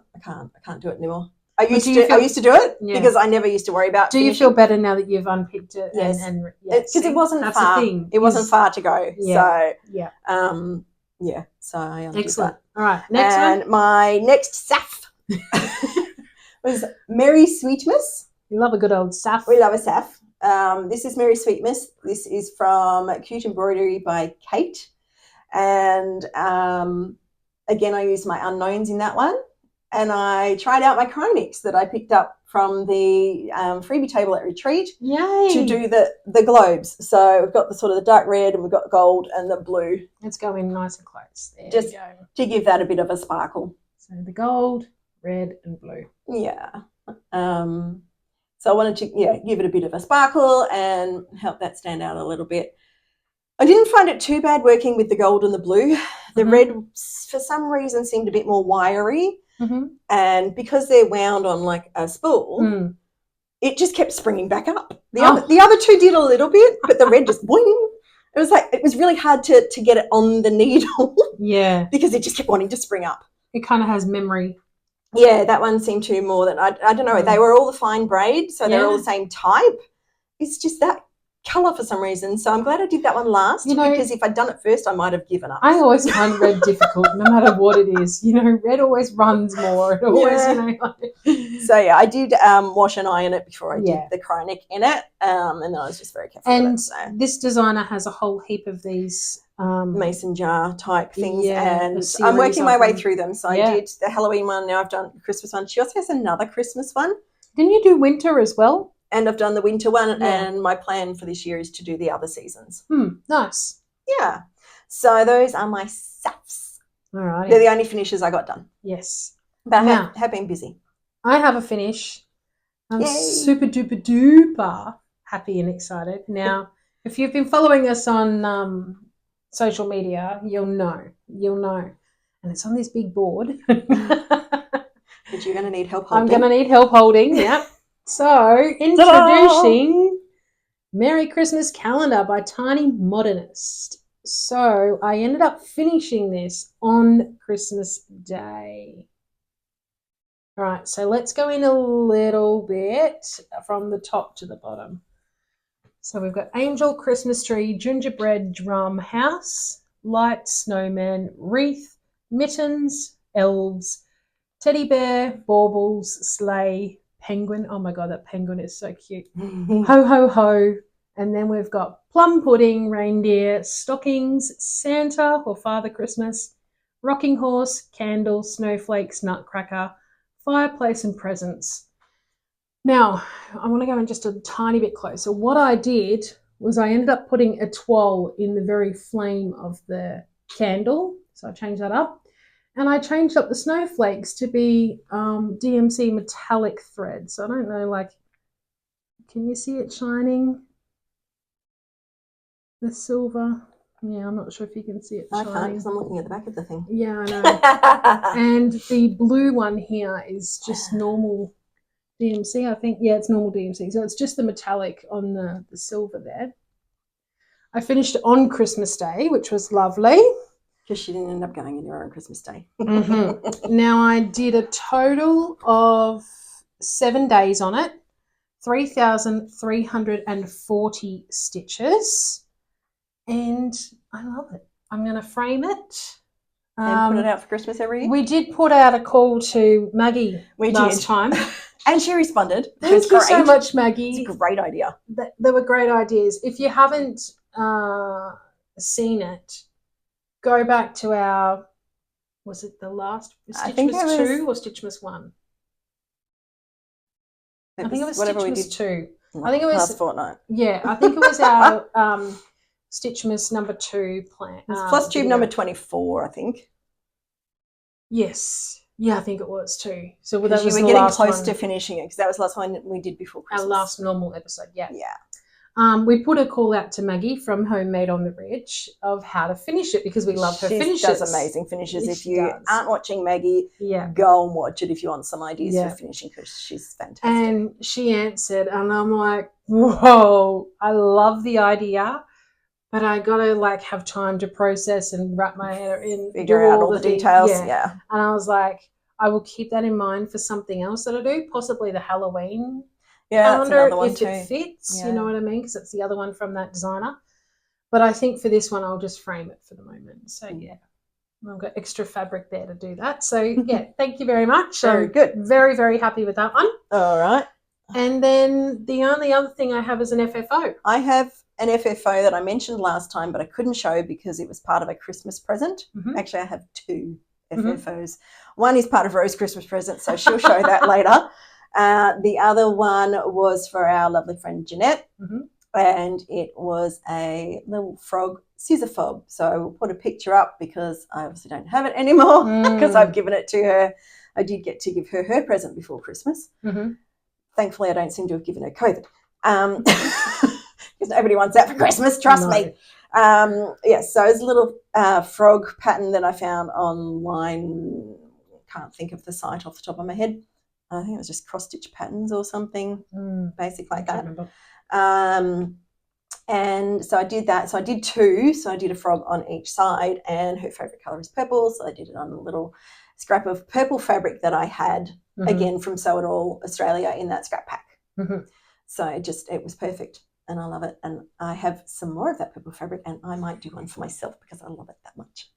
A: can't do it anymore. I used to do it because I never used to worry about.
B: Do you feel better now that you've unpicked it?
A: Yes, because it wasn't far. It wasn't far to go.
B: Yeah.
A: So so I undid
B: excellent.
A: that.
B: All right, next one.
A: And my next SAF was Merry Sweetmas.
B: We love a good old SAF.
A: We love a SAF. This is Merry Sweetmas. This is from Cute Embroidery by Kate. And again, I used my unknowns in that one. And I tried out my chronics that I picked up from the freebie table at Retreat.
B: Yay.
A: To do the globes. So we've got the sort of the dark red and we've got gold and the blue.
B: Let's go in nice and close. There
A: just
B: we go.
A: To give that a bit of a sparkle.
B: So the gold, red and blue.
A: Yeah. So I wanted to give it a bit of a sparkle and help that stand out a little bit. I didn't find it too bad working with the gold and the blue. The red, for some reason, seemed a bit more wiry. And because they're wound on like a spool, it just kept springing back up. The other two did a little bit, but the red just boing. It was really hard to get it on the needle.
B: Yeah.
A: Because it just kept wanting to spring up.
B: It kind of has memory.
A: Yeah, that one seemed to more than, I don't know, they were all the fine braid, so they're all the same type. It's just that colour for some reason. So I'm glad I did that one last, because if I'd done it first, I might have given up.
B: I always find red difficult, no matter what it is. Red always runs more. It always,
A: So yeah, I did wash and iron it before I did the chronic in it, and then I was just very careful with it. So.
B: This designer has a whole heap of these
A: mason jar type things, and I'm working my way through them. So I did the Halloween one, now I've done the Christmas one. She also has another Christmas one.
B: Didn't you do winter as well?
A: And I've done the winter one, and my plan for this year is to do the other seasons.
B: Nice.
A: Yeah. So those are my SAFs.
B: All right.
A: They're the only finishes I got done.
B: Yes.
A: But I have been busy.
B: I have a finish. I'm super duper duper happy and excited. Now, if you've been following us on social media, you'll know. And it's on this big board.
A: But you're going to need help holding.
B: I'm going to need help holding, yep. So, introducing Merry Christmas Calendar by Tiny Modernist. So, I ended up finishing this on Christmas Day. All right, so let's go in a little bit from the top to the bottom. So we've got angel, Christmas tree, gingerbread drum, house, light, snowman, wreath, mittens, elves, teddy bear, baubles, sleigh, penguin. Oh my God, that penguin is so cute. Ho, ho, ho. And then we've got plum pudding, reindeer, stockings, Santa or Father Christmas, rocking horse, candle, snowflakes, nutcracker, fireplace and presents. Now, I want to go in just a tiny bit closer. What I did was I ended up putting a toile in the very flame of the candle. So I changed that up. And I changed up the snowflakes to be DMC metallic thread. So I don't know, can you see it shining? The silver. Yeah, I'm not sure if you can see it shining.
A: I can't, because I'm looking at the back of the thing.
B: Yeah, I know. And the blue one here is just normal DMC, I think. Yeah, it's normal DMC. So it's just the metallic on the silver there. I finished on Christmas Day, which was lovely.
A: Because she didn't end up going anywhere on Christmas Day.
B: Now, I did a total of 7 days on it, 3,340 stitches. And I love it. I'm going to frame it.
A: And put it out for Christmas every year?
B: We did put out a call to Maggie last time.
A: And she responded.
B: Thank you so much, Maggie.
A: It's a great idea.
B: There were great ideas. If you haven't seen it, go back to our, was it the last Stitchmas 2 or Stitchmas 1? I think it was Stitchmas 2. I think it was
A: last fortnight.
B: Yeah, I think it was our Stitchmas number 2 plan.
A: Flosstube number 24, I think.
B: Yes. Yeah, I think it was too. So
A: that was you were getting close to finishing it, because that was the last one we did before Christmas.
B: Our last normal episode, yeah.
A: Yeah.
B: We put a call out to Maggie from Homemade on the Ridge of how to finish it, because we love her finishes. She
A: does amazing finishes. If you aren't watching Maggie, go and watch it if you want some ideas for finishing, because she's fantastic.
B: And she answered, and I'm like, whoa, I love the idea, but I got to have time to process and wrap my head in.
A: Figure out all the details, yeah.
B: And I was like, I will keep that in mind for something else that I do, possibly the Halloween calendar, if it fits, you know what I mean, because it's the other one from that designer. But I think for this one, I'll just frame it for the moment. So, yeah, I've got extra fabric there to do that. So, yeah, thank you very much.
A: Very good.
B: Very, very happy with that one.
A: All right.
B: And then the only other thing I have is an FFO.
A: I have an FFO that I mentioned last time, but I couldn't show because it was part of a Christmas present. Actually, I have 2 FFOs. One is part of Rose's Christmas present, so she'll show that later. The other one was for our lovely friend Jeanette, and it was a little frog scissor fob. So we'll put a picture up because I obviously don't have it anymore because I've given it to her. I did get to give her her present before Christmas. Thankfully, I don't seem to have given her COVID. Because nobody wants that for Christmas, trust me. So it's a little frog pattern that I found online. Can't think of the site off the top of my head. I think it was just cross-stitch patterns or something, basic like that. And so I did that. So I did 2. So I did a frog on each side, and her favourite colour is purple. So I did it on a little scrap of purple fabric that I had, again, from Sew It All Australia in that scrap pack. So it was perfect, and I love it. And I have some more of that purple fabric, and I might do one for myself because I love it that much.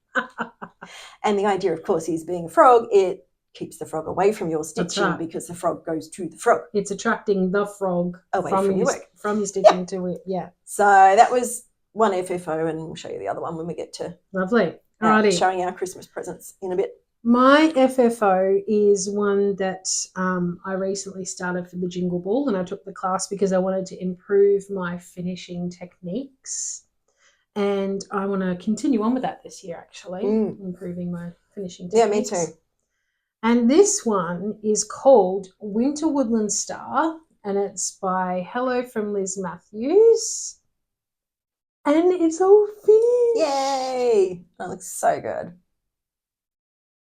A: And the idea, of course, is being a frog, it keeps the frog away from your stitching because the frog goes to the frog.
B: It's attracting the frog
A: away from your work.
B: From your stitching to it, yeah.
A: So that was one FFO, and we'll show you the other one when we get to
B: lovely. Alrighty.
A: Showing our Christmas presents in a bit.
B: My FFO is one that I recently started for the Jingle Ball, and I took the class because I wanted to improve my finishing techniques. And I want to continue on with that this year, actually, improving my finishing techniques.
A: Yeah, me too.
B: And this one is called Winter Woodland Star, and it's by Hello from Liz Mathews. And it's all finished. Yay!
A: That looks so good.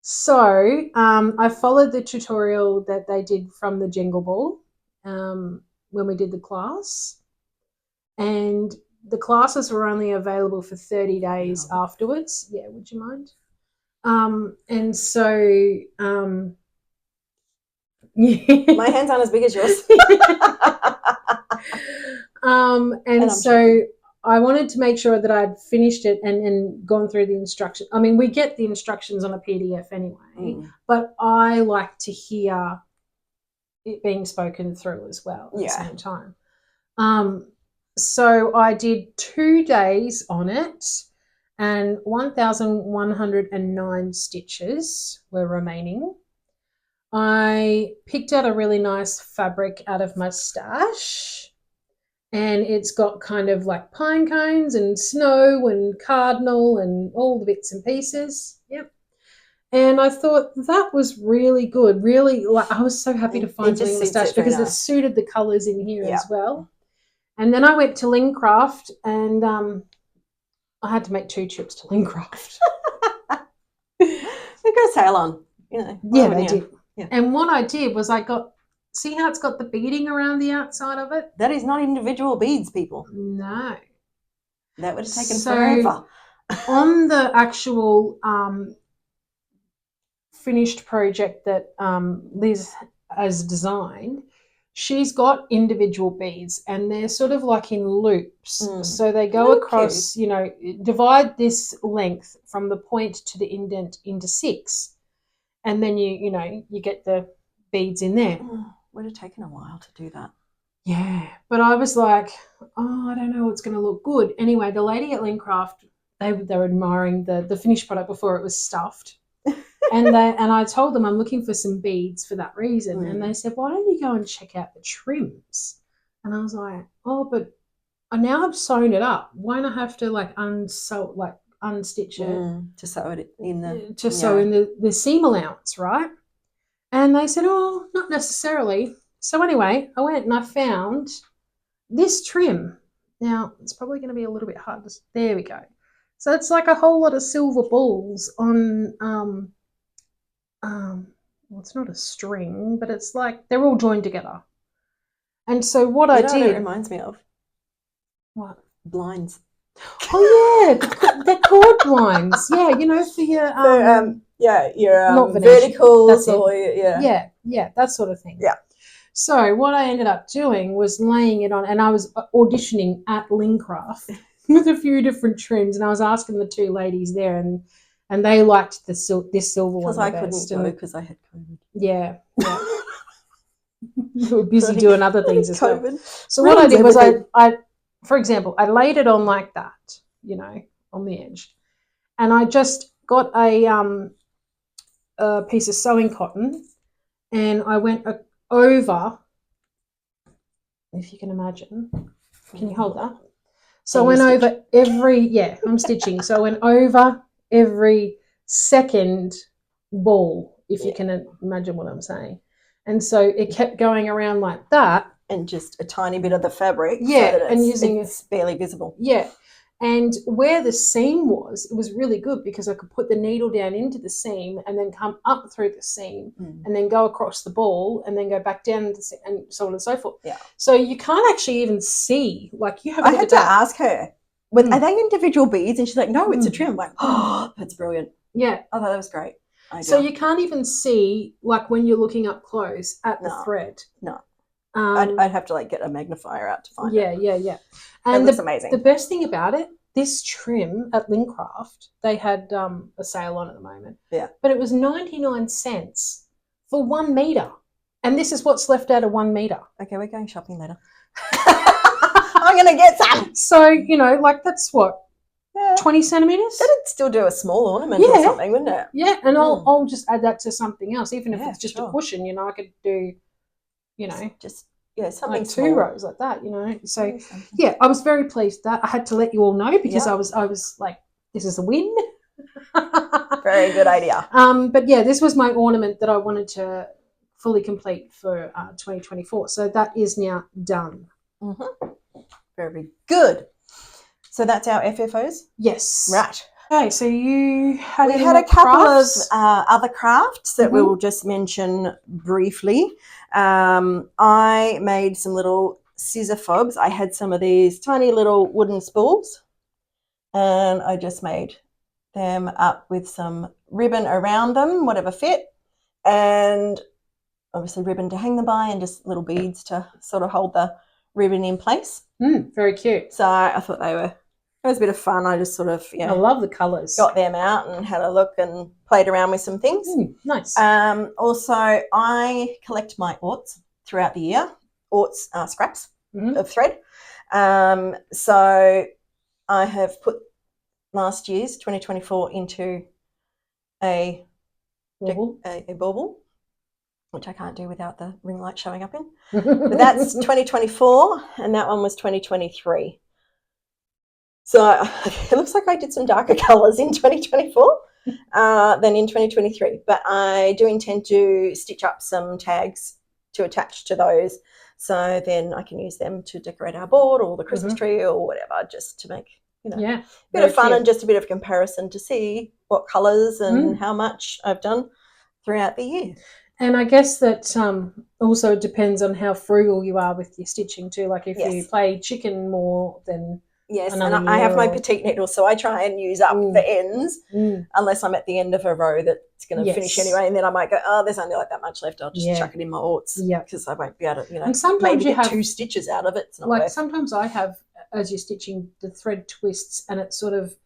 B: So I followed the tutorial that they did from the Jingle Ball when we did the class. And the classes were only available for 30 days afterwards. Yeah, would you mind? And so
A: my hands aren't as big as yours.
B: And so I wanted to make sure that I'd finished it and gone through the instructions. I mean, we get the instructions on a PDF anyway, but I like to hear it being spoken through as well at the same time. So I did 2 days on it, and 1,109 stitches were remaining. I picked out a really nice fabric out of my stash, and it's got kind of like pine cones and snow and cardinal and all the bits and pieces. Yep. And I thought that was really good. Really, like, I was so happy to find something in the stash because it suited the colours in here as well. And then I went to Lincraft, and I had to make 2 trips to Lincraft.
A: They got a sale on, you know.
B: Yeah, they did. Yeah. And what I did was see how it's got the beading around the outside of it?
A: That is not individual beads, people.
B: No.
A: That would have taken forever.
B: On the actual finished project that Liz has designed, she's got individual beads, and they're sort of like in loops. So they go across, you know, divide this length from the point to the indent into 6. And then you get the beads in there.
A: Would have taken a while to do that.
B: Yeah, but I was like, I don't know what's going to look good. Anyway, the lady at Lincraft, they were admiring the finished product before it was stuffed. and I told them I'm looking for some beads for that reason. And they said, why don't you go and check out the trims? And I was like, but now I've sewn it up. Why not have to unstitch it
A: to sew it in
B: sew in the seam allowance, right? And they said, not necessarily. So anyway, I went and I found this trim. Now it's probably going to be a little bit hard to. There we go. So it's like a whole lot of silver balls on. Well, it's not a string, but it's like they're all joined together. And so what I did.
A: It reminds me of
B: what?
A: Blinds.
B: Oh yeah, they're cord blinds. Yeah, you know, for your
A: your verticals or
B: that sort of thing.
A: Yeah.
B: So what I ended up doing was laying it on, and I was auditioning at Lincraft with a few different trims, and I was asking the 2 ladies there, and they liked this silver one the best. Because I couldn't
A: go because I had COVID.
B: Yeah. You were busy doing other things as well. So
A: what
B: I did was I for example, I laid it on like that, you know, on the edge, and I just got a piece of sewing cotton, and I went over, if you can imagine. Can you hold that? So I went over I'm stitching. So I went over every second ball, if you can imagine what I'm saying. And so it kept going around like that.
A: And just a tiny bit of the fabric.
B: Yeah,
A: so that it's barely visible.
B: Yeah. And where the seam was, it was really good because I could put the needle down into the seam and then come up through the seam and then go across the ball and then go back down into the seam and so on and so forth.
A: Yeah.
B: So you can't actually even see, like you have a
A: I
B: look
A: had
B: at
A: to
B: that.
A: ask her, are they individual beads? And she's like, no, it's a trim. I'm like, oh, that's brilliant.
B: Yeah.
A: I thought that was great.
B: So you can't even see, like when you're looking up close at the thread.
A: No. I'd have to like get a magnifier out to find it.
B: Yeah. And
A: it looks amazing.
B: The best thing about it, this trim at Lincraft, they had a sale on at the moment.
A: Yeah.
B: But it was 99 cents for 1 meter. And this is what's left out of 1 meter.
A: Okay, we're going shopping later. I'm going to get some.
B: So, like that's what? 20 centimetres?
A: That'd still do a small ornament or something, wouldn't it?
B: Yeah, and I'll just add that to something else, even if it's just
A: sure.
B: a cushion, I could do,
A: just something
B: like
A: small.
B: 2 rows like that, So yeah, I was very pleased that I had to let you all know because I was like, this is a win.
A: Very good idea.
B: But yeah, this was my ornament that I wanted to fully complete for 2024. So that is now done.
A: Mm-hmm. Very good. So that's our FFO'S?
B: Yes.
A: Right.
B: Okay, so we had
A: a couple
B: crafts?
A: of other crafts that we'll just mention briefly. I made some little scissor fobs. I had some of these tiny little wooden spools and I just made them up with some ribbon around them, whatever fit, and obviously ribbon to hang them by and just little beads to sort of hold the ribbon in place.
B: Very cute.
A: So I thought it was a bit of fun. I just sort of,
B: I love the colours.
A: Got them out and had a look and played around with some things.
B: Nice.
A: Also, I collect my orts throughout the year. Orts are scraps of thread. So I have put last year's 2024 into a bauble, which I can't do without the ring light showing up in. But that's 2024 and that one was 2023. So it looks like I did some darker colours in 2024 than in 2023. But I do intend to stitch up some tags to attach to those. So then I can use them to decorate our board or the Christmas tree or whatever, just to make, a bit of fun and just a bit of comparison to see what colours and how much I've done throughout the year.
B: And I guess that also depends on how frugal you are with your stitching too. Like if you play chicken more than...
A: Yes, and I have my petite needle, so I try and use up the ends unless I'm at the end of a row that's going to finish anyway, and then I might go, there's only like that much left. I'll just chuck it in my orts because I won't be able to,
B: and sometimes
A: maybe
B: you
A: get
B: have
A: 2 stitches out of it. It's not
B: like
A: worth.
B: Sometimes I have, as you're stitching, the thread twists and it sort of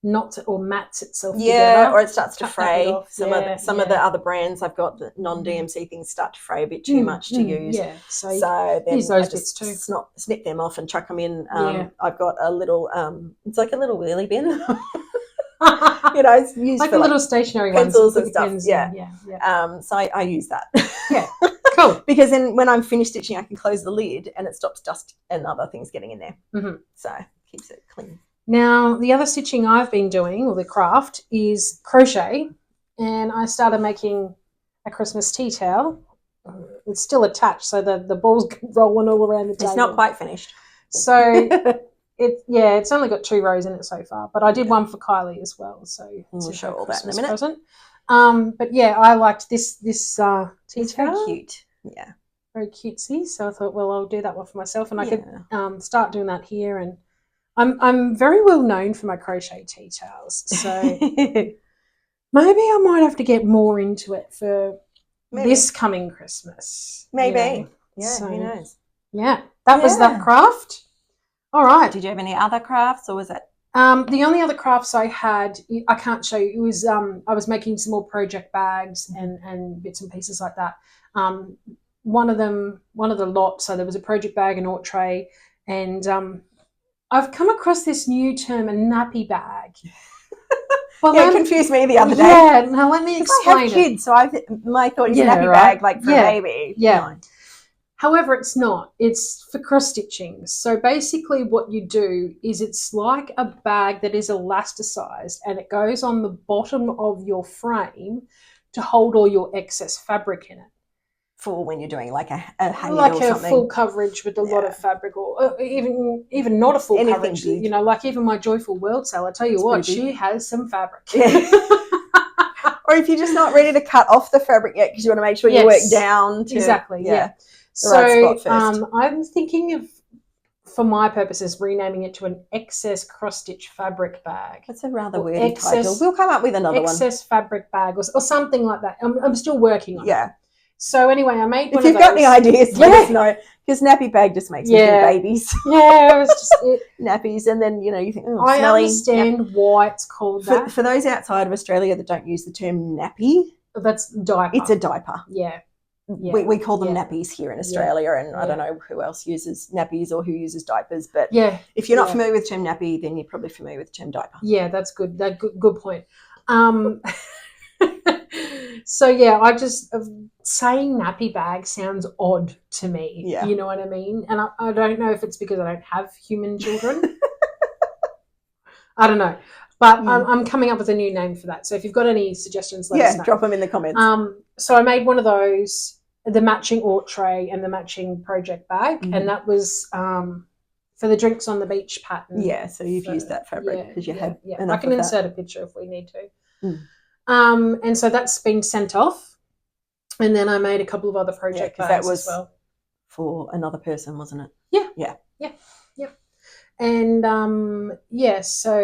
B: knots or mats itself together.
A: Or it starts to fray. Some of the other brands I've got, the non-DMC things start to fray a bit too much to use.
B: Yeah, so
A: then
B: use those
A: I just
B: bits too.
A: snip them off and chuck them in. I've got a little, it's like a little wheelie bin. It's used
B: like
A: for
B: a little stationary
A: pencils and stuff.
B: Yeah.
A: So I use that.
B: Yeah, cool.
A: Because then when I'm finished stitching, I can close the lid and it stops dust and other things getting in there. So it keeps it clean.
B: Now, the other stitching I've been doing, or the craft, is crochet. And I started making a Christmas tea towel. It's still attached, so the ball's rolling all around the table.
A: It's not quite finished.
B: So, it's only got 2 rows in it so far. But I did one for Kylie as well. So
A: we'll show all that in a minute.
B: Present. But yeah, I liked this tea towel.
A: It's very cute. Yeah.
B: Very cutesy. So I thought, well, I'll do that one for myself. And I could start doing that here. And I'm very well known for my crochet tea towels, so maybe I might have to get more into it for this coming Christmas.
A: Maybe. Yeah, so, who knows?
B: Yeah, that was that craft. All right.
A: Did you have any other crafts or was that?
B: The only other crafts I had, I can't show you. It was I was making some more project bags and bits and pieces like that. One of the lot, so there was a project bag, an ort tray, and I've come across this new term, a nappy bag. Well,
A: it confused me the other day.
B: Yeah, now let me explain.
A: I have kids, so my thought is a nappy bag, like for a baby.
B: Yeah. No. However, it's not. It's for cross stitching. So basically what you do is it's like a bag that is elasticized and it goes on the bottom of your frame to hold all your excess fabric in it.
A: for when you're doing like a head
B: like
A: or
B: a
A: something.
B: full coverage with a lot of fabric, or even not a full
A: Anything
B: coverage.
A: big.
B: You know, like even my Joyful World sale. I tell you what,
A: pretty
B: she has some fabric.
A: Yeah. Or if you're just not ready to cut off the fabric yet because you want to make sure you work down to
B: exactly. Yeah.
A: the right spot first.
B: I'm thinking of, for my purposes, renaming it to an excess cross-stitch fabric bag.
A: That's a rather wordy title. We'll come up with another one.
B: Excess fabric bag or something like that. I'm still working on it. So anyway, I made one of those.
A: If you've got any ideas, let us know. Because nappy bag just makes me think babies.
B: Yeah, it was just
A: nappies, and then you think, oh,
B: I
A: smelly.
B: understand why it's called that.
A: For those outside of Australia that don't use the term nappy,
B: that's diaper.
A: It's a diaper.
B: Yeah.
A: We call them nappies here in Australia, and I don't know who else uses nappies or who uses diapers, but if you're not familiar with the term nappy, then you're probably familiar with the term diaper. Yeah,
B: that's good. That's good point. So I just saying nappy bag sounds odd to me.
A: Yeah.
B: You know what I mean? And I don't know if it's because I don't have human children. I don't know. But I'm coming up with a new name for that. So if you've got any suggestions, let us know.
A: Drop them in the comments.
B: So I made one of those, the matching Ort tray and the matching project bag, and that was for the drinks on the beach pattern.
A: Yeah, so you've used that fabric because you had enough.
B: I can insert a picture if we need to. And so that's been sent off, and then I made a couple of other project bags
A: that was
B: as well
A: for another person, wasn't it?
B: Yeah. And so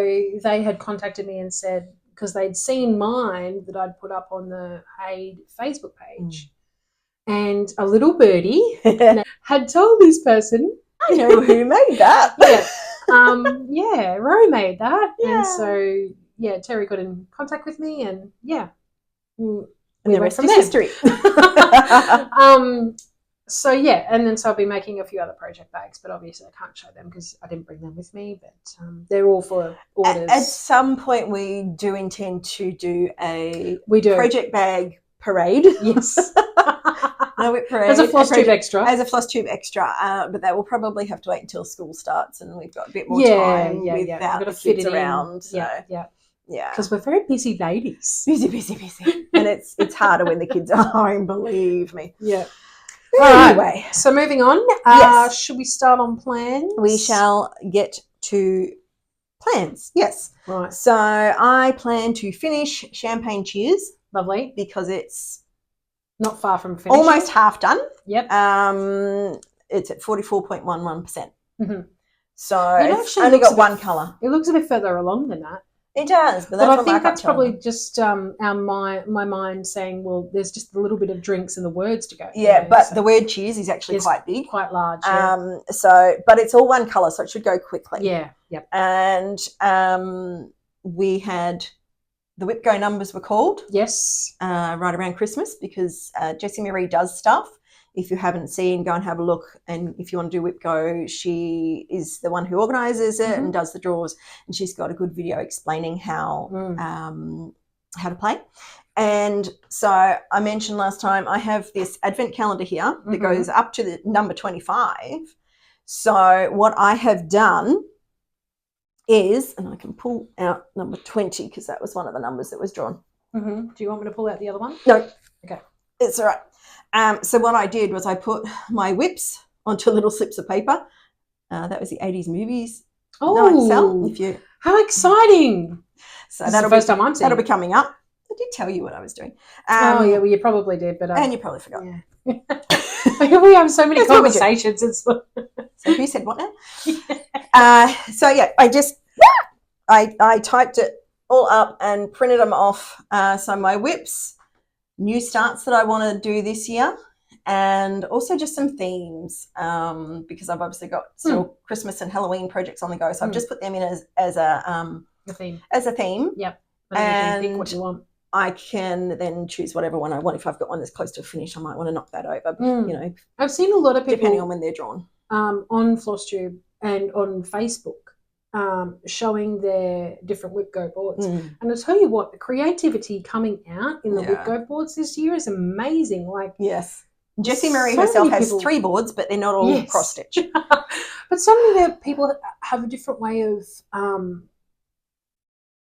B: they had contacted me and said, because they'd seen mine that I'd put up on the Haid Facebook page, and a little birdie had told this person,
A: I know who made that.
B: Ro made that, and so Terry got in contact with me, and
A: and the rest is history.
B: And then so I'll be making a few other project bags, but obviously I can't show them because I didn't bring them with me, but they're all for orders. At
A: some point we do intend to do a project bag parade.
B: Yes.
A: No, parade.
B: As a Flosstube extra.
A: As a Flosstube extra, but that will probably have to wait until school starts and we've got a bit more time without the kids around. So. Yeah.
B: Because we're very busy ladies.
A: Busy. And it's harder when the kids are home, believe me.
B: Yeah.
A: Anyway.
B: So moving on, should we start on plans?
A: We shall get to plans, yes.
B: Right.
A: So I plan to finish Champagne Cheers.
B: Lovely.
A: Because it's
B: not far from finishing.
A: Almost half done.
B: Yep.
A: It's at 44.11%.
B: Mm-hmm.
A: So it's only got one colour.
B: It looks a bit further along than that.
A: It does, but
B: I think that's probably just my mind saying, well, there's just a little bit of drinks and the words to go.
A: Yeah, but the word cheers is actually quite big,
B: quite large.
A: But it's all one colour, so it should go quickly.
B: Yeah, yep.
A: And we had the Whip Go numbers were called.
B: Yes.
A: Right around Christmas because Jessie Marie does stuff. If you haven't seen, go and have a look. And if you want to do Whip Go, she is the one who organises it and does the draws. And she's got a good video explaining how to play. And so I mentioned last time I have this advent calendar here that goes up to the number 25. So what I have done is, and I can pull out number 20 because that was one of the numbers that was drawn.
B: Do you want me to pull out the other one?
A: No.
B: Okay.
A: It's all right. So what I did was I put my whips onto little slips of paper. That was the 80s movies.
B: Oh, how exciting.
A: So that's the first time I'm seeing that'll be coming up. I did tell you what I was doing.
B: Well, you probably did. And
A: you probably forgot.
B: Yeah. We have so many conversations.
A: So who said what now? I typed it all up and printed them off. So my whips, new starts that I want to do this year, and also just some themes because I've obviously got still Christmas and Halloween projects on the go. So I've just put them in as a theme.
B: Yep.
A: And
B: pick what you want.
A: I can then choose whatever one I want. If I've got one that's close to a finish, I might want to knock that over. You know,
B: I've seen a lot of people
A: depending on when they're drawn
B: on Flosstube and on Facebook. Showing their different Whip Go boards. And I'll tell you what, the creativity coming out in the Whip Go boards this year is amazing.
A: Yes. Jessie Marie herself has 3 boards, but they're not all cross-stitch.
B: But so many people have a different way of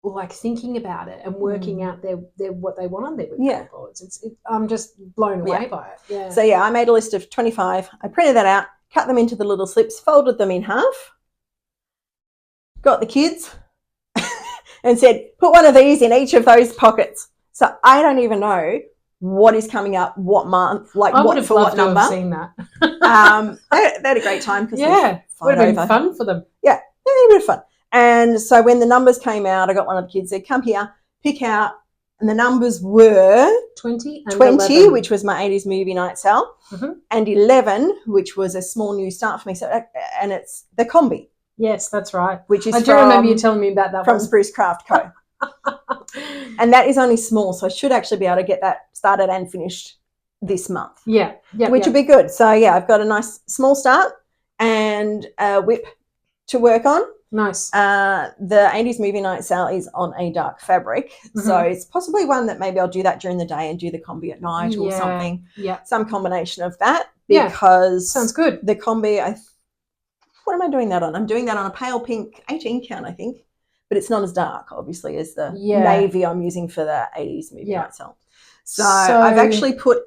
B: like thinking about it and working out their what they want on their
A: Yeah.
B: boards. I'm just blown away by it. Yeah.
A: So I made a list of 25. I printed that out, cut them into the little slips, folded them in half, got the kids and said, put one of these in each of those pockets. So I don't even know what is coming up, what month, like
B: I
A: what for what number.
B: Have seen that.
A: they had a great time because
B: would have been fun for them.
A: Yeah, they had a bit of fun. And so when the numbers came out, I got one of the kids said, come here, pick out. And the numbers were
B: 20 and
A: 20,
B: 11.
A: which was my 80s movie night sale, and 11, which was a small new start for me. So, and it's the combi.
B: Yes, that's right.
A: Which is
B: I do remember you telling me about that
A: from
B: one.
A: Spruce Craft Co. And that is only small, so I should actually be able to get that started and finished this month.
B: Yeah,
A: which would be good. So I've got a nice small start and a whip to work on.
B: Nice.
A: The 80s movie night sale is on a dark fabric, so it's possibly one that maybe I'll do that during the day and do the combi at night or something.
B: Yeah,
A: some combination of that because
B: sounds good.
A: The combi, what am I doing that on? I'm doing that on a pale pink 18 count, I think, but it's not as dark, obviously, as the navy I'm using for the 80s movie night sale. So I've actually put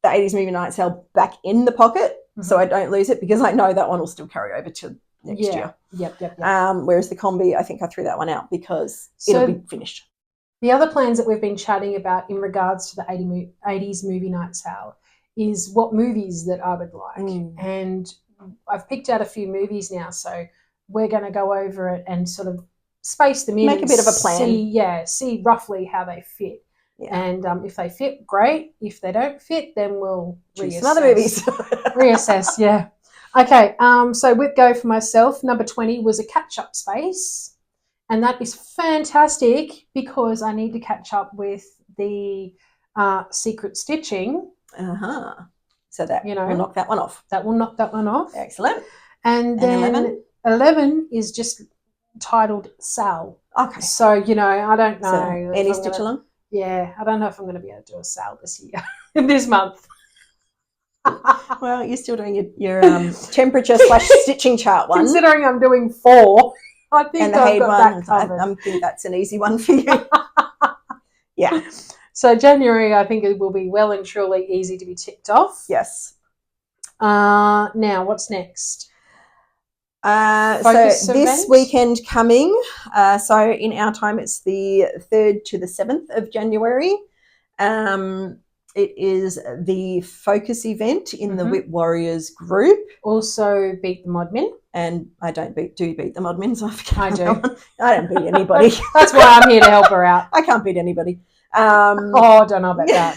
A: the 80s movie night sale back in the pocket so I don't lose it because I know that one will still carry over to next year.
B: Yep.
A: Whereas the combi, I think I threw that one out because it'll be finished.
B: The other plans that we've been chatting about in regards to the 80s movie night sale is what movies that I would like. And I've picked out a few movies now, so we're going to go over it and sort of space them in.
A: Make a bit of a plan.
B: See roughly how they fit. Yeah. And if they fit, great. If they don't fit, then we'll
A: choose some other movies.
B: Reassess, yeah. Okay, so with Go for myself, number 20 was a catch-up space, and that is fantastic because I need to catch up with the secret stitching.
A: So that will knock that one off.
B: That will knock that one off.
A: Excellent.
B: And then 11 is just titled Sal.
A: Okay.
B: So, I don't know.
A: So any stitch along?
B: Yeah, I don't know if I'm going to be able to do a Sal this year, this month.
A: Well, you're still doing your temperature / stitching chart one.
B: Considering I'm doing 4, I think
A: and the
B: I've got
A: one,
B: that covered.
A: I think that's an easy one for you. Yeah.
B: So January, I think it will be well and truly easy to be ticked off.
A: Yes.
B: Now, what's next?
A: So this weekend coming, so in our time, it's the 3rd to the 7th of January. It is the focus event in the Whip Warriors group.
B: Also beat the Modmin.
A: And I do beat the Modmins.
B: I do.
A: I don't beat anybody.
B: That's why I'm here to help her out.
A: I can't beat anybody.
B: I don't know about that.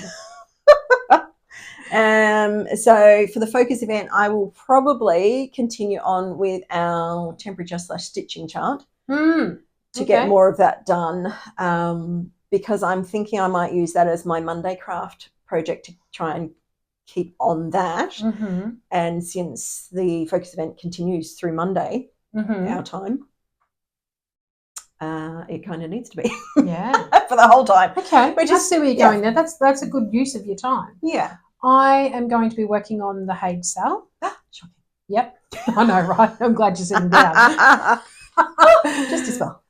A: So for the focus event, I will probably continue on with our temperature / stitching chart to get more of that done because I'm thinking I might use that as my Monday craft project to try and keep on that. And since the focus event continues through Monday, our time, it kind of needs to be for the whole time.
B: Okay, I just see where you're going there. That's a good use of your time.
A: Yeah.
B: I am going to be working on the Haid Sal.
A: Shocking.
B: Yep. I know, right? I'm glad you're sitting down.
A: Just as well.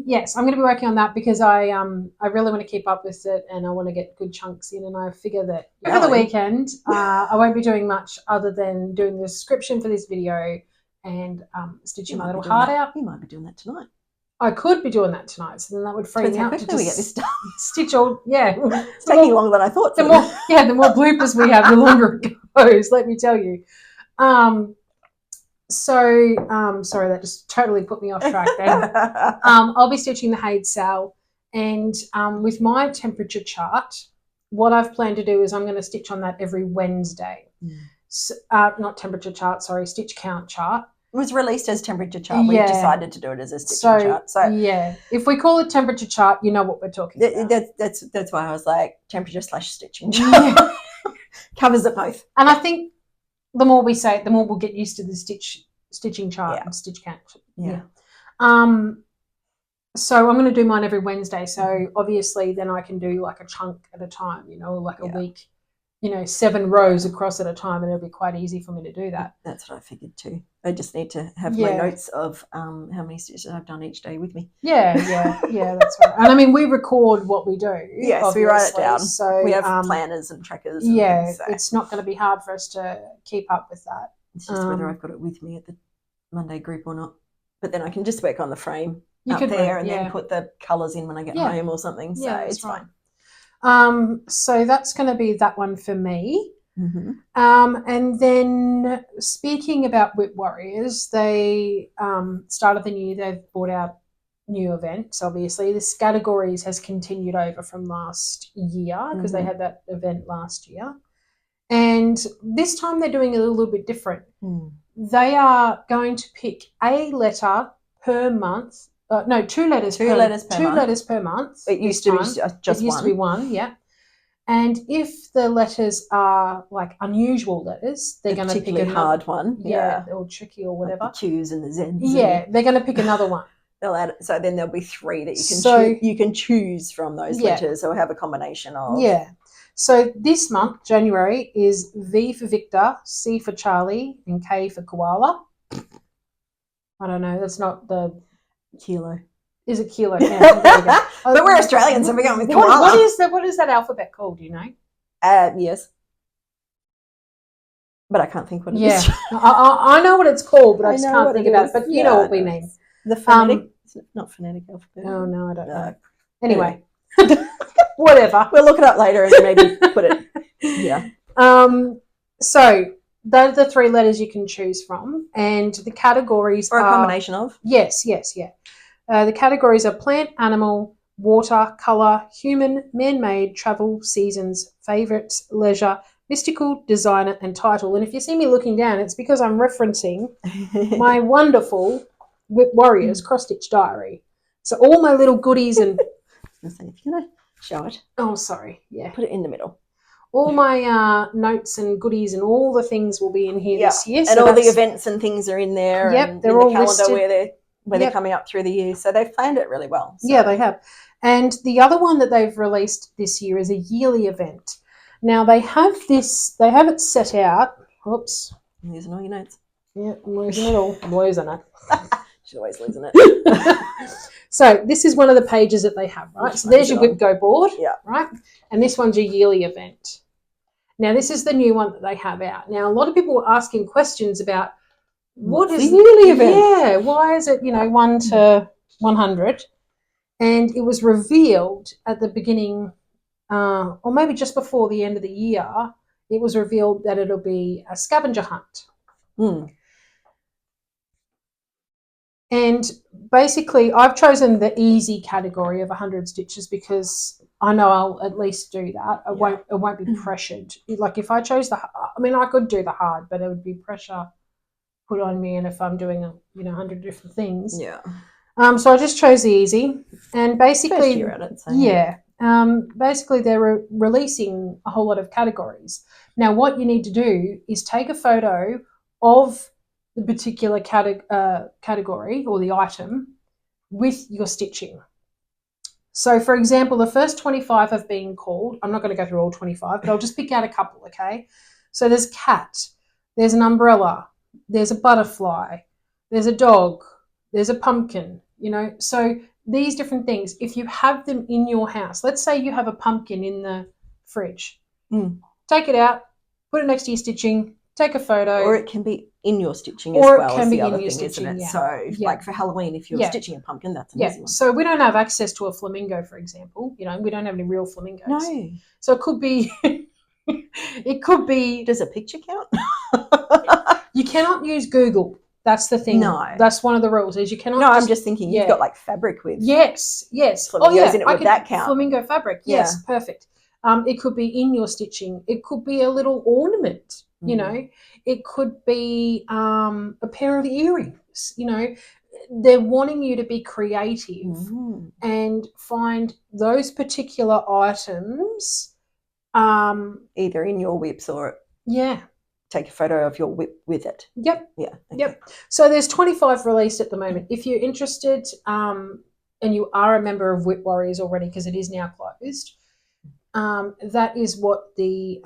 B: Yes, I'm going to be working on that because I really want to keep up with it and I want to get good chunks in, and I figure that over the weekend I won't be doing much other than doing the description for this video and stitching my little heart out.
A: You might be doing that tonight.
B: I could be doing that tonight, so then that would free me up to just
A: we get this done.
B: Stitch all. Yeah,
A: it's taking longer than I thought.
B: The more bloopers we have, the longer it goes. Let me tell you. Sorry, that just totally put me off track there. I'll be stitching the Haid Sal, and with my temperature chart, what I've planned to do is I'm going to stitch on that every Wednesday. So, not temperature chart, sorry, stitch count chart.
A: It was released as temperature chart. We've decided to do it as a stitching chart. So
B: if we call it temperature chart, you know what we're talking about.
A: That's why I was like temperature / stitching chart. Covers it both.
B: And I think the more we say it, the more we'll get used to the stitching chart and stitch count. Yeah. So I'm going to do mine every Wednesday. So obviously then I can do like a chunk at a time, like a week 7 rows across at a time, and it'll be quite easy for me to do that.
A: That's what I figured too. I just need to have my notes of how many stitches I've done each day with me.
B: Yeah, that's right. And I mean, we record what we do.
A: Yes, obviously. We write it down.
B: So
A: we have planners and trackers.
B: Yeah,
A: and things, so.
B: It's not going to be hard for us to keep up with that.
A: It's just whether I've got it with me at the Monday group or not. But then I can just work on the frame then put the colours in when I get home or something. So it's fine.
B: So that's going to be that one for me.
A: Mm-hmm.
B: And then speaking about Whip Warriors, they started the new, they've brought out new events, obviously. The categories has continued over from last year because they had that event last year. And this time they're doing it a little bit different. They are going to pick a letter per month. No, 2 letters per month. 2 letters per month.
A: It used to be just one.
B: It used to be one, yeah. And if the letters are like unusual letters, they're going to pick a
A: hard one.
B: Yeah, or tricky or whatever.
A: Like the Q's and the Z's.
B: Yeah, they're going to pick another one.
A: They'll add it, so then there'll be 3 that you can choose from those letters, or have a combination of.
B: Yeah. So this month, January, is V for Victor, C for Charlie, and K for Koala. I don't know. That's not the
A: kilo.
B: Is it kilo? Yeah, there we go.
A: But we're Australians, so we're going with koala.
B: What is that alphabet called? Do you know?
A: Yes. But I can't think what it is.
B: I know what it's called, but I just can't think about it. But you know what we mean.
A: The phonetic, not phonetic alphabet.
B: Oh, no, I don't know. Anyway, whatever.
A: We'll look it up later and maybe put it. Yeah.
B: So those are the 3 letters you can choose from, and the categories
A: or a combination of.
B: Yes. The categories are plant, animal, water, colour, human, man-made, travel, seasons, favourites, leisure, mystical, designer, and title. And if you see me looking down, it's because I'm referencing my wonderful Whip Warriors cross-stitch diary. So all my little goodies and...
A: If you want to show it.
B: Oh, sorry. Yeah.
A: Put it in the middle.
B: All my notes and goodies and all the things will be in here this year.
A: And all the events and things are in there.
B: Yep,
A: and
B: they're
A: in
B: all
A: the calendar
B: listed.
A: where they're coming up through the year. So they've planned it really well. So.
B: Yeah, they have. And the other one that they've released this year is a yearly event. Now they have it set out. Oops.
A: I'm losing all your notes.
B: Yeah, I'm losing it all. I'm losing it.
A: She's always losing it.
B: So this is one of the pages that they have, right? So there's your Whip Go board, right? And this one's your yearly event. Now this is the new one that they have out. Now a lot of people were asking questions about what is
A: the yearly event?
B: Yeah, why is it 1 to 100? And it was revealed at the beginning, or maybe just before the end of the year. It was revealed that it'll be a scavenger hunt. And basically, I've chosen the easy category of 100 stitches because I know I'll at least do that. It won't be pressured. Like if I chose I could do the hard, but it would be pressure put on me. And if I'm doing 100 different things, so I just chose the easy. And basically,
A: you're at it, so.
B: Basically they're releasing a whole lot of categories. Now, what you need to do is take a photo of the particular category or the item with your stitching. So, for example, the first 25 have been called. I'm not going to go through all 25, but I'll just pick out a couple, okay? So there's cat, there's an umbrella, there's a butterfly, there's a dog, there's a pumpkin, So these different things, if you have them in your house, let's say you have a pumpkin in the fridge, take it out, put it next to your stitching, take a photo.
A: Or it can be in your stitching as well. Or it can be in your
B: stitching,
A: isn't it? So, like for Halloween, if you're stitching a pumpkin, that's an easy one.
B: So we don't have access to a flamingo, for example. We don't have any real flamingos.
A: No.
B: So it could be... it could be...
A: Does a picture count?
B: You cannot use Google. That's the thing.
A: No.
B: That's one of the rules is you cannot...
A: No, I'm just thinking you've got like fabric with...
B: Yes.
A: Flamingos in it. Would that count?
B: Flamingo fabric. Yes, perfect. It could be in your stitching. It could be a little ornament. It could be a pair of earrings. They're wanting you to be creative and find those particular items
A: either in your whips or take a photo of your whip with it.
B: Yep.
A: Yeah. Okay.
B: Yep. So there's 25 released at the moment. If you're interested and you are a member of Whip Warriors already, because it is now closed, that is what the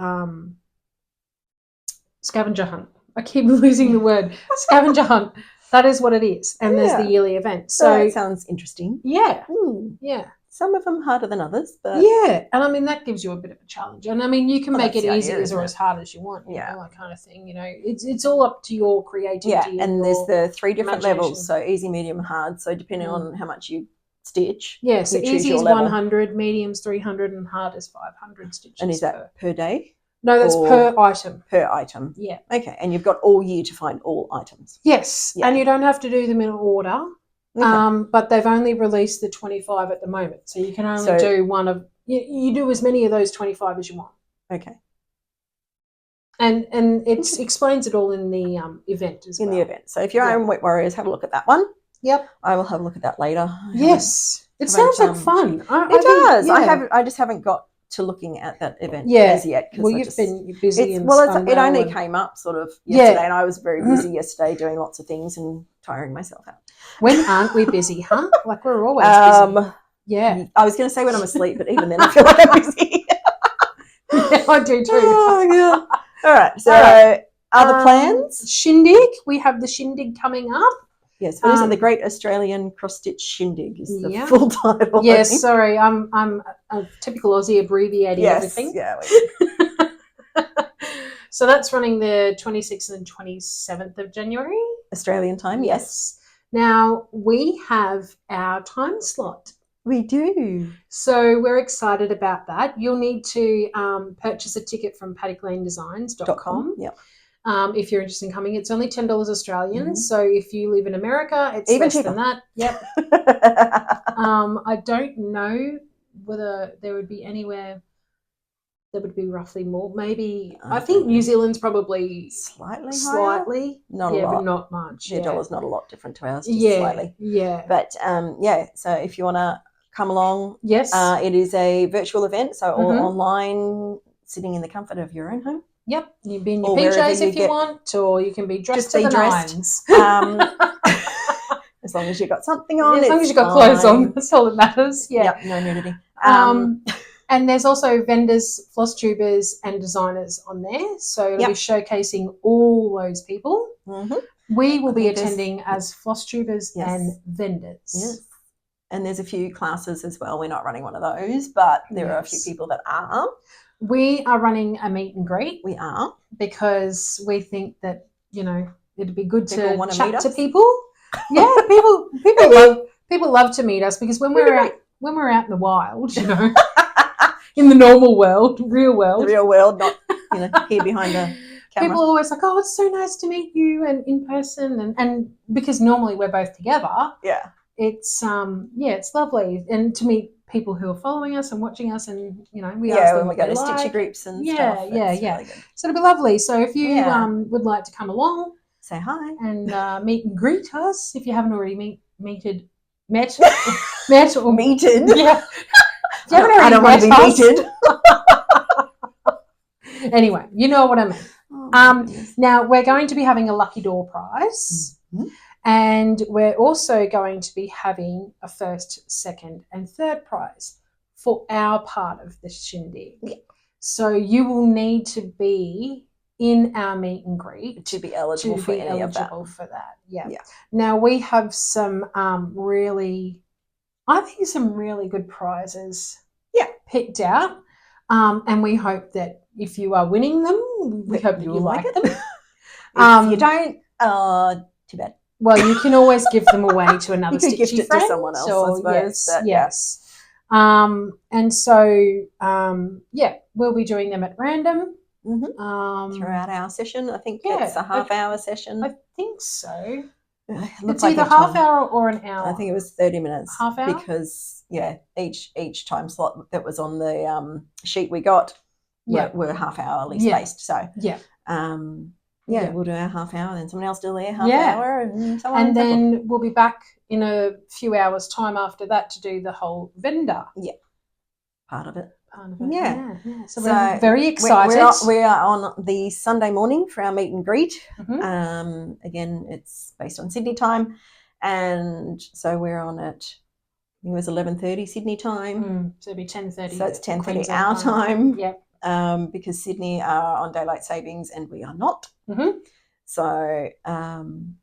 B: scavenger hunt. I keep losing the word. Scavenger hunt. That is what it is. And there's the yearly event.
A: So that sounds interesting.
B: Yeah.
A: Yeah. Some of them harder than others, but
B: yeah. And I mean, that gives you a bit of a challenge. And I mean, you can make it easy or as hard as you want. You know, that kind of thing. You know, it's all up to your creativity.
A: Yeah. And there's the 3 different levels. So easy, medium, hard. So depending on how much you stitch.
B: Yeah. So easy is 100, medium's 300, and hard is 500 stitches.
A: And is that per day?
B: No, that's per item.
A: Per item.
B: Yeah.
A: Okay. And you've got all year to find all items.
B: Yes. Yeah. And you don't have to do them in order. Okay. But they've only released the 25 at the moment. So you can only do one of you do as many of those 25 as you want.
A: Okay.
B: And it explains it all in the event as well.
A: In the event. So if you're on Wet Warriors, have a look at that one.
B: Yep.
A: I will have a look at that later.
B: It sounds like fun.
A: It does. I just haven't got to looking at that event as yet.
B: Well, you've been busy.
A: It only came up sort of yesterday, and I was very busy yesterday doing lots of things and tiring myself out.
B: When aren't we busy, huh? Like we're always busy. Yeah.
A: I was going to say when I'm asleep, but even then I feel like I'm busy.
B: Yeah, I do too.
A: Oh, yeah. All right. So other plans?
B: Shindig. We have the Shindig coming up.
A: Yes, what is it? The Great Australian Cross-Stitch Shindig is the full title.
B: Yes, sorry, I'm a typical Aussie abbreviating everything.
A: Yeah.
B: So that's running the 26th and 27th of January.
A: Australian time, yes.
B: Now, we have our time slot.
A: We do.
B: So we're excited about that. You'll need to purchase a ticket from paddocklanedesigns.com.
A: Yep.
B: If you're interested in coming, it's only $10 Australian. Mm-hmm. So if you live in America, it's even less than that. Yep. I don't know whether there would be anywhere that would be roughly more. Maybe I think New Zealand's probably
A: slightly,
B: not a lot, but not much.
A: Their dollar's not a lot different to ours, just slightly.
B: Yeah.
A: But so if you want to come along,
B: yes,
A: it is a virtual event, so all online, sitting in the comfort of your own home.
B: Yep, you can be in your PJs if you want, or you can be dressed to the nines.
A: As long as you've got something on.
B: As long as you've got clothes on, that's all that matters. Yeah.
A: Yep, no nudity.
B: And there's also vendors, Flosstubers, and designers on there. So it'll be showcasing all those people. Mm-hmm. We will be attending as Flosstubers and vendors.
A: Yes. And there's a few classes as well. We're not running one of those, but there are a few people that are.
B: We are running a meet and greet.
A: We are.
B: Because we think that, it'd be good
A: people
B: to chat to people. Yeah, people love to meet us because when we're out in the wild, in the normal world, real world.
A: The real world, not here behind a camera.
B: People are always like, oh, it's so nice to meet you and in person and because normally we're both together.
A: Yeah.
B: It's it's lovely. And to meet people who are following us and watching us and we ask them
A: when we go to stitchy groups and stuff.
B: Really good. So it'll be lovely. So if you would like to come along,
A: say hi
B: and meet and greet us if you haven't already met or
A: meted.
B: Yeah.
A: I don't want to be meted.
B: Anyway, you know what I mean. Now we're going to be having a lucky door prize. Mm-hmm. And we're also going to be having a first, second, and third prize for our part of the shindig. Yeah. So you will need to be in our meet and greet
A: to be eligible for any of that.
B: Yeah. Now we have some really good prizes.
A: Yeah.
B: Picked out, and we hope that if you are winning them, we hope that you like them.
A: If you don't, too bad.
B: Well, you can always give them away to another stitchy
A: gift it
B: friend
A: to someone else, I suppose.
B: Yes. And so, we'll be doing them at random.
A: Mm-hmm. Throughout our session. I think it's a half-hour session.
B: I think so.
A: It's
B: either half hour or an hour.
A: I think it was 30 minutes.
B: Half hour?
A: Because, each time slot that was on the sheet we got were half-hourly spaced. So, we'll do our half hour, then someone else do their half hour, and so on.
B: And then we'll be back in a few hours' time after that to do the whole vendor.
A: Yeah, part of it.
B: Yeah. So we're very excited.
A: We are on the Sunday morning for our meet and greet. Mm-hmm. Again, it's based on Sydney time, and so we're on at think it was 11:30 Sydney time.
B: So it'd be 10:30.
A: So it's 10:30
B: Queensland
A: our time.
B: Yep.
A: Because Sydney are on daylight savings and we are not.
B: Mm-hmm.
A: So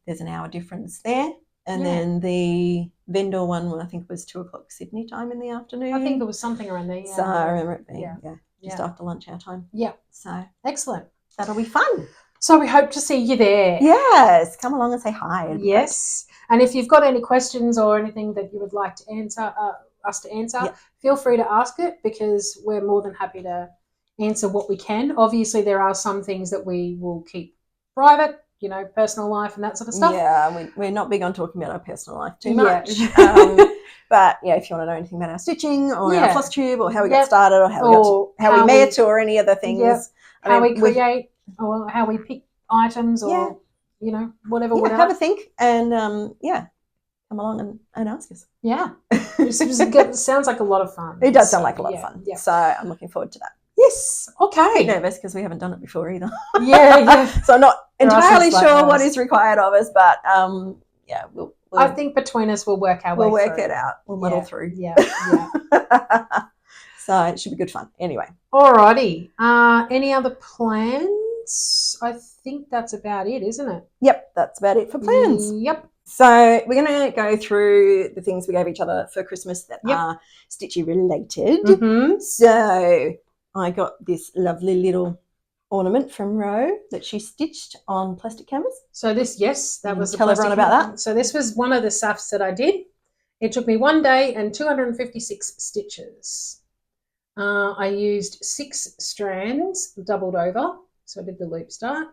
A: there's an hour difference there. And then the vendor one, I think, was 2 o'clock Sydney time in the afternoon.
B: I think it was something around there. Yeah.
A: So I remember it being just after lunch our time.
B: Yeah.
A: So
B: excellent.
A: That'll be fun.
B: So we hope to see you there.
A: Yes, come along and say hi.
B: Yes, and if you've got any questions or anything that you would like to answer, us to answer, feel free to ask it, because we're more than happy to answer what we can. Obviously, there are some things that we will keep private, personal life and that sort of stuff.
A: Yeah, we're not big on talking about our personal life too much. But if you want to know anything about our stitching or our floss tube or how we got started or how we met or any other things,
B: how we create or how we pick items or whatever.
A: Have a think and come along and ask us.
B: Yeah, it sounds like a lot of fun.
A: It does sound like a lot of fun. Yeah. So I'm looking forward to that.
B: Yes. Okay.
A: I'm nervous because we haven't done it before either.
B: Yeah.
A: So I'm not entirely sure what is required of us, but we'll
B: I think between us we'll work our way through.
A: We'll work it out. We'll muddle through.
B: Yeah.
A: So it should be good fun. Anyway.
B: Alrighty. Any other plans? I think that's about it, isn't it?
A: Yep, that's about it for plans.
B: Yep.
A: So we're going to go through the things we gave each other for Christmas that are Stitchy related.
B: Mm-hmm.
A: So I got this lovely little ornament from Ro that she stitched on plastic canvas.
B: So this, that was
A: tell everyone about that.
B: So this was one of the safs that I did. It took me 1 day and 256 stitches. I used 6 strands doubled over. So I did the loop start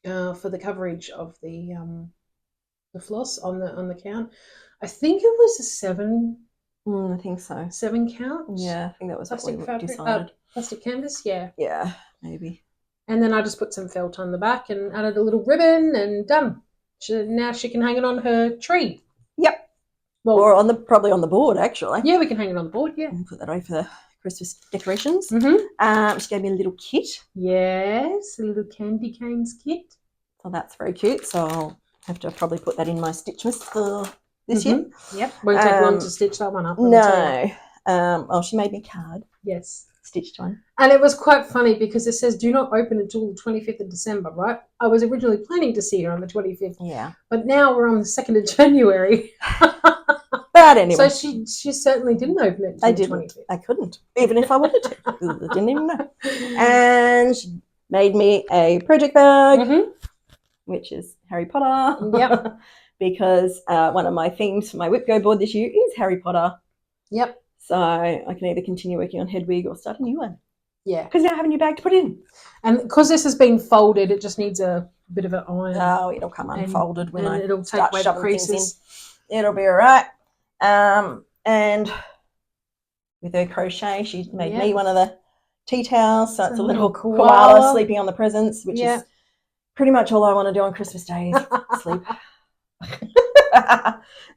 B: for the coverage of the floss on the count. I think it was a 7.
A: I think so.
B: 7 count.
A: Yeah, I think that was plastic fabric. Decided.
B: Plastic canvas. Yeah.
A: Yeah, maybe.
B: And then I just put some felt on the back and added a little ribbon and done. Now she can hang it on her tree.
A: Yep. Well, or probably on the board actually.
B: Yeah, we can hang it on the board. Yeah.
A: And put that away for the Christmas decorations.
B: Mm-hmm.
A: She gave me a little kit.
B: Yes, a little candy canes kit.
A: So that's very cute. So I'll have to probably put that in my Stitchmas for this year.
B: Yep. Won't take long to stitch that one up.
A: No. Well, she made me a card.
B: Yes.
A: Stitched one.
B: And it was quite funny because it says do not open until the 25th of December, right? I was originally planning to see her on the 25th.
A: Yeah.
B: But now we're on the 2nd of January.
A: But anyway.
B: So she certainly didn't open it until the 25th.
A: I couldn't, even if I wanted to. I didn't even know. And she made me a project bag, which is Harry Potter.
B: Yep.
A: Because one of my themes for my Whip Go board this year is Harry Potter.
B: Yep.
A: So I can either continue working on Hedwig or start a new one.
B: Yeah.
A: Because now I have a new bag to put in.
B: And because this has been folded, it just needs a bit of an iron.
A: Oh, it'll come unfolded when I
B: it'll take
A: start
B: away
A: shoving
B: the creases.
A: things in. It'll be all right. And with her crochet, she made me one of the tea towels. So it's a little koala sleeping on the presents, which is pretty much all I want to do on Christmas Day is sleep.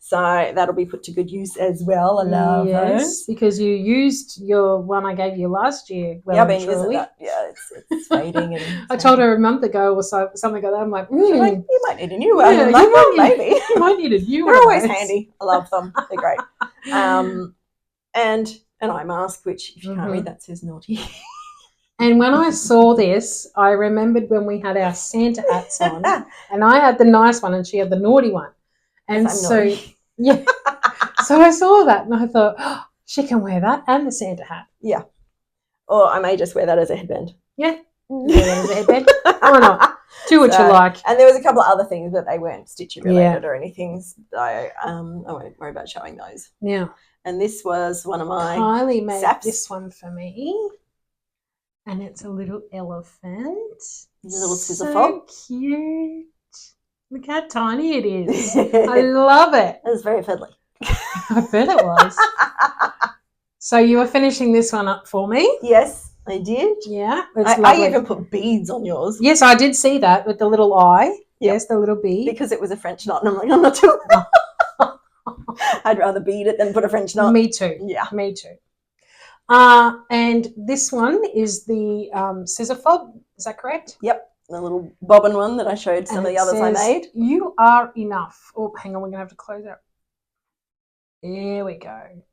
A: So that'll be put to good use as well. I love those.
B: Because you used your one I gave you last year.
A: Well, I've been using that. Yeah, it's fading. And
B: I told her a month ago or so, something like that. I'm like,
A: you might need a new one.
B: Yeah,
A: like, maybe.
B: You might need a new one.
A: They're always handy. I love them. They're great. And an eye mask, which if you can't read that says naughty.
B: And when I saw this, I remembered when we had our Santa hats on, and I had the nice one and she had the naughty one. And so, so I saw that and I thought, oh, she can wear that and the Santa hat.
A: Yeah. Or I may just wear that as a headband.
B: Yeah. Wear that as a headband. Why not? Do what you like.
A: And there was a couple of other things, but they weren't Stitchy related or anything. So I won't worry about showing those.
B: Yeah.
A: And this was one of my
B: Kylie made
A: saps.
B: This one for me. And it's a little elephant.
A: It's a little scissor
B: so
A: fob.
B: Cute. Look how tiny it is. I love it.
A: It was very fiddly.
B: I bet it was. So you were finishing this one up for me?
A: Yes, I did.
B: Yeah.
A: I even put beads on yours.
B: Yes, I did see that with the little eye. Yep. Yes, the little bead.
A: Because it was a French knot and I'm like, I'm not doing that. I'd rather bead it than put a French knot.
B: Me too.
A: Yeah.
B: Me too. And this one is the scissor fob. Is that correct?
A: Yep. The little bobbin one that I showed some of the others I made.
B: You are enough. Oh, hang on. We're going to have to close out. There we go.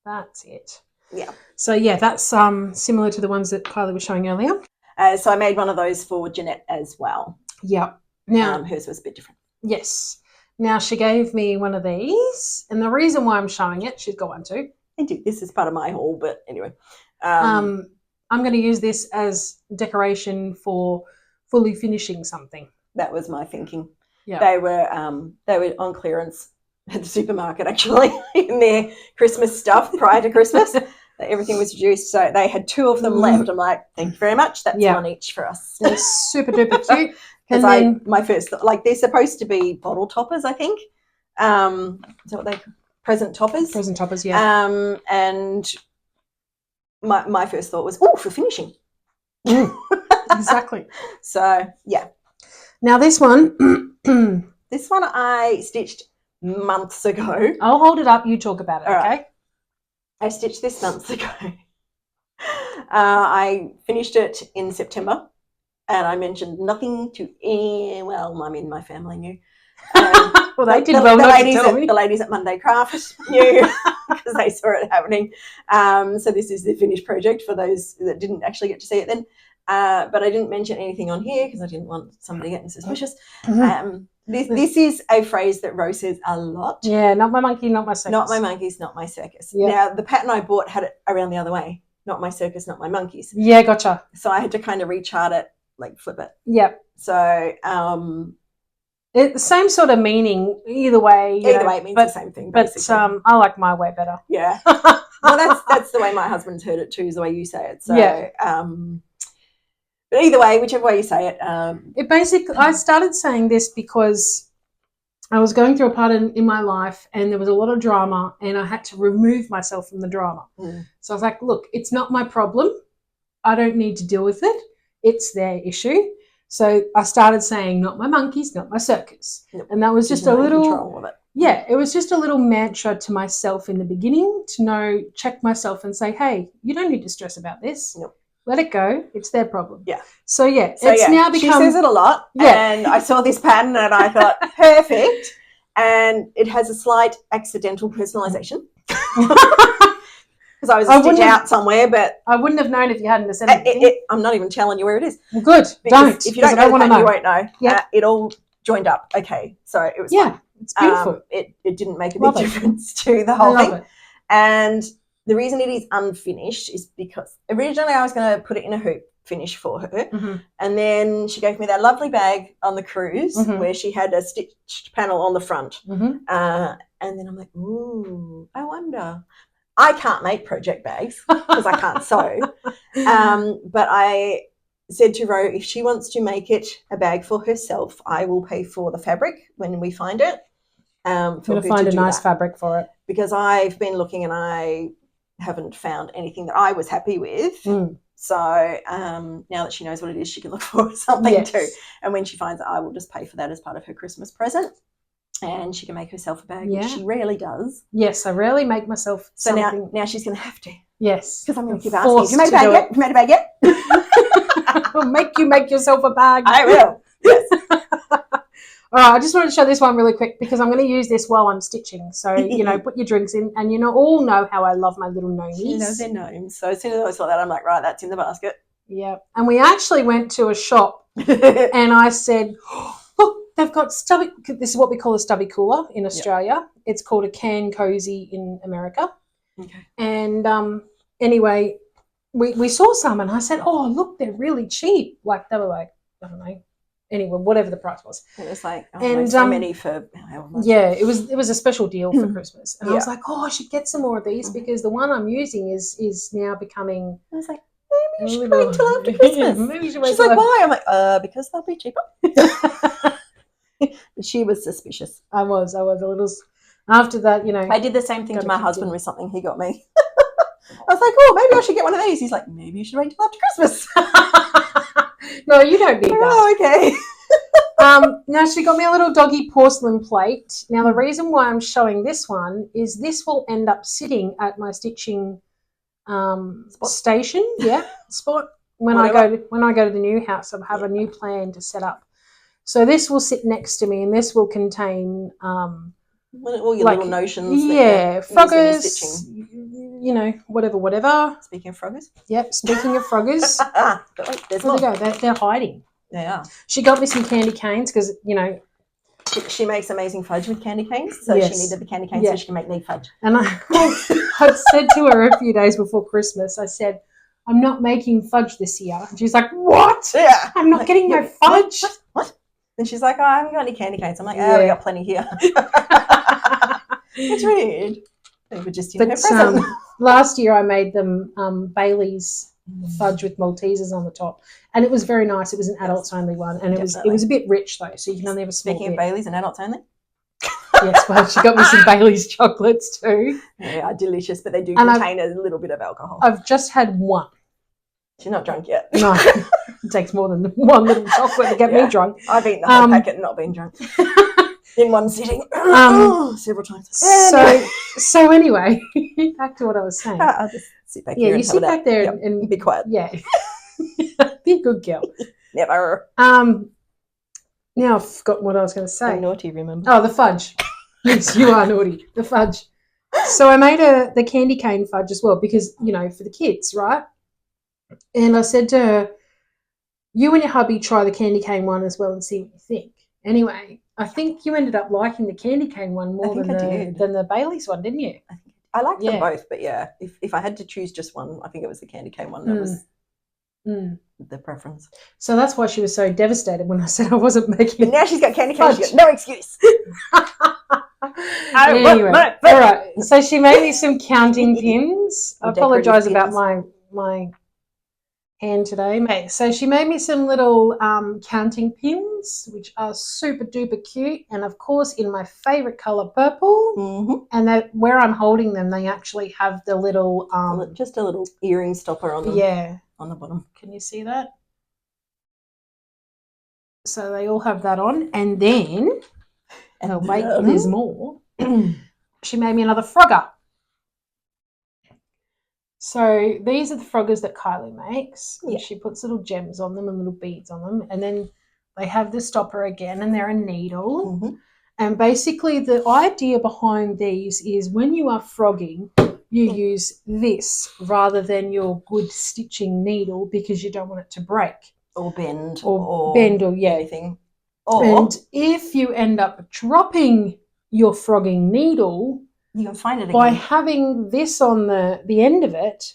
B: That's it.
A: Yeah.
B: So yeah, that's similar to the ones that Kylie was showing earlier.
A: So I made one of those for Jeanette as well.
B: Yep. Now
A: hers was a bit different.
B: Yes. Now she gave me one of these, and the reason why I'm showing it, she's got one too.
A: Indeed, this is part of my haul, but anyway.
B: I'm going to use this as decoration for fully finishing something.
A: That was my thinking.
B: Yeah.
A: They were on clearance at the supermarket, actually, in their Christmas stuff prior to Christmas. Everything was reduced, so they had 2 of them left. I'm like, thank you very much. That's one each for us.
B: They're super duper cute.
A: Because my first, like, they're supposed to be bottle toppers, I think. Is that what they present toppers?
B: Present toppers, yeah.
A: And my first thought was, oh, for finishing.
B: Exactly.
A: So yeah.
B: Now this one,
A: I stitched months ago.
B: I'll hold it up. You talk about it,
A: all
B: okay?
A: Right. I stitched this months ago. I finished it in September, and I mentioned nothing to anyone. Well, I mean, my family knew.
B: Well, they did well.
A: The ladies at Monday Craft knew because they saw it happening. So this is the finished project for those that didn't actually get to see it then. But I didn't mention anything on here because I didn't want somebody getting suspicious.
B: Mm-hmm.
A: This is a phrase that Rose says a lot.
B: Yeah, not my monkey, not my circus.
A: Not my monkeys, not my circus.
B: Yep.
A: Now, the pattern I bought had it around the other way. Not my circus, not my monkeys.
B: Yeah, gotcha.
A: So I had to kind of rechart it, like flip it.
B: Yep.
A: So
B: it's the same sort of meaning either way.
A: Either way, it means the same thing, basically.
B: But I like my way better.
A: Yeah. Well, that's the way my husband's heard it too, is the way you say it. So,
B: yeah.
A: But either way, whichever way you say it.
B: It basically, I started saying this because I was going through a part in my life and there was a lot of drama and I had to remove myself from the drama. So I was like, look, it's not my problem. I don't need to deal with it. It's their issue. So I started saying, not my monkeys, not my circus.
A: Nope.
B: And that was just a little,
A: control of it.
B: Yeah, it was just a little mantra to myself in the beginning to check myself and say, hey, you don't need to stress about this.
A: Nope.
B: Let it go. It's their problem.
A: Yeah.
B: So it's now become.
A: She says it a lot. Yeah. And I saw this pattern and I thought, perfect. And it has a slight accidental personalisation. Because I was a stitch out somewhere, but
B: I wouldn't have known if you hadn't said anything.
A: I'm not even telling you where it is.
B: Well, good. Don't.
A: If you don't know the pattern, you won't know.
B: Yeah.
A: It all joined up. Okay. So it was fun.
B: It's beautiful.
A: It didn't make a big difference to the whole thing.
B: It.
A: And the reason it is unfinished is because originally I was going to put it in a hoop finish for her.
B: Mm-hmm.
A: And then she gave me that lovely bag on the cruise where she had a stitched panel on the front.
B: Mm-hmm.
A: And then I'm like, ooh, I wonder. I can't make project bags because I can't sew. But I said to Ro, if she wants to make it a bag for herself, I will pay for the fabric when we find it.
B: I'm going to find a nice fabric for it.
A: Because I've been looking and I haven't found anything that I was happy with. So now that she knows what it is, she can look for something too. And when she finds it, I will just pay for that as part of her Christmas present. And she can make herself a bag, which she rarely does.
B: Yes, I rarely make myself something.
A: So now she's going to have to.
B: Yes.
A: Because I'm going to keep asking, have you made a bag yet? Have you made a bag yet?
B: I'll make you make yourself a bag.
A: I will. Yes.
B: All right, I just wanted to show this one really quick because I'm going to use this while I'm stitching. So, put your drinks in and all know how I love my little gnomies.
A: She knows their gnomes. So as soon as I saw that, I'm like, right, that's in the basket.
B: Yeah. And we actually went to a shop and I said, look, they've got stubby, this is what we call a stubby cooler in Australia. Yep. It's called a can cozy in America.
A: Okay.
B: And anyway, we saw some and I said, oh, look, they're really cheap. Like they were like, I don't know. Anyway, whatever the price was.
A: It was like so many for however much.
B: Yeah, it was a special deal for Christmas. And I was like, oh, I should get some more of these because the one I'm using is now becoming.
A: I was like, maybe you should wait till after Christmas.
B: Maybe you should wait.
A: She's like, why? I'm like, because they'll be cheaper. She was suspicious.
B: I was a little. After that,
A: I did the same thing to my husband with something he got me. I was like, oh, maybe I should get one of these. He's like, maybe you should wait till after Christmas.
B: No, you don't need that.
A: Oh, okay.
B: Now she got me a little doggy porcelain plate. Now the reason why I'm showing this one is this will end up sitting at my stitching station, spot when I go to the new house. I have a new plan to set up. So this will sit next to me, and this will contain
A: All your little notions.
B: Yeah,
A: that you're using in
B: Froggers,
A: stitching.
B: you know, whatever.
A: Speaking of Froggers.
B: Yep, speaking of Froggers.
A: But wait, there's
B: Where
A: more.
B: they go? They're hiding.
A: They are.
B: She got me some candy canes because, you know.
A: She makes amazing fudge with candy canes. So
B: Yes.
A: she needed the candy canes so she can make neat fudge.
B: And I said to her a few days before Christmas, I said, I'm not making fudge this year. And she's like, what?
A: Yeah.
B: I'm not getting no fudge.
A: What? And she's like, oh, I haven't got any candy canes. I'm like, oh, we got plenty here. It's weird. They were just in her present.
B: Last year I made them Bailey's fudge with Maltesers on the top, and it was very nice. It was an adults only one, and it was a bit rich though, so you can only have a small
A: Speaking of Bailey's and adults only.
B: Yes, well, she got me some Bailey's chocolates too.
A: They are delicious, but they do contain a little bit of alcohol.
B: I've just had one.
A: She's not drunk yet.
B: No, it takes more than one little chocolate to get me drunk.
A: I've eaten the whole packet and not been drunk. In one sitting, several times.
B: So anyway, back to what I was saying.
A: I'll just sit back here.
B: Yeah, you sit back there and
A: be quiet.
B: Yeah, be a good girl.
A: Never.
B: Now I've forgotten what I was going to say.
A: I'm naughty, remember?
B: Oh, the fudge. Yes, you are naughty. The fudge. So I made the candy cane fudge as well because, you know, for the kids, right? And I said to her, you and your hubby try the candy cane one as well and see what you think. Anyway, I think you ended up liking the candy cane one more than the Bailey's one, didn't you?
A: I liked them both, but yeah, if I had to choose just one, I think it was the candy cane one that was the preference.
B: So that's why she was so devastated when I said I wasn't making.
A: But now she's got candy cane. She's got no excuse.
B: Anyway, all right. So she made me some counting pins. I apologise about my hand today, mate. So she made me some little counting pins, which are super duper cute, and of course in my favourite colour, purple.
A: Mm-hmm.
B: And that where I'm holding them, they actually have the little
A: just a little earring stopper on them.
B: Yeah,
A: on the bottom.
B: Can you see that? So they all have that on, and then wait, there's more. She made me another Frogger. So these are the Froggers that Kylie makes. Yeah. She puts little gems on them and little beads on them. And then they have the stopper again, and they're a needle. Mm-hmm. And basically the idea behind these is when you are frogging, you use this rather than your good stitching needle because you don't want it to break.
A: Or bend.
B: Or bend or
A: anything.
B: And if you end up dropping your frogging needle,
A: you can find it again.
B: By having this on the end of it,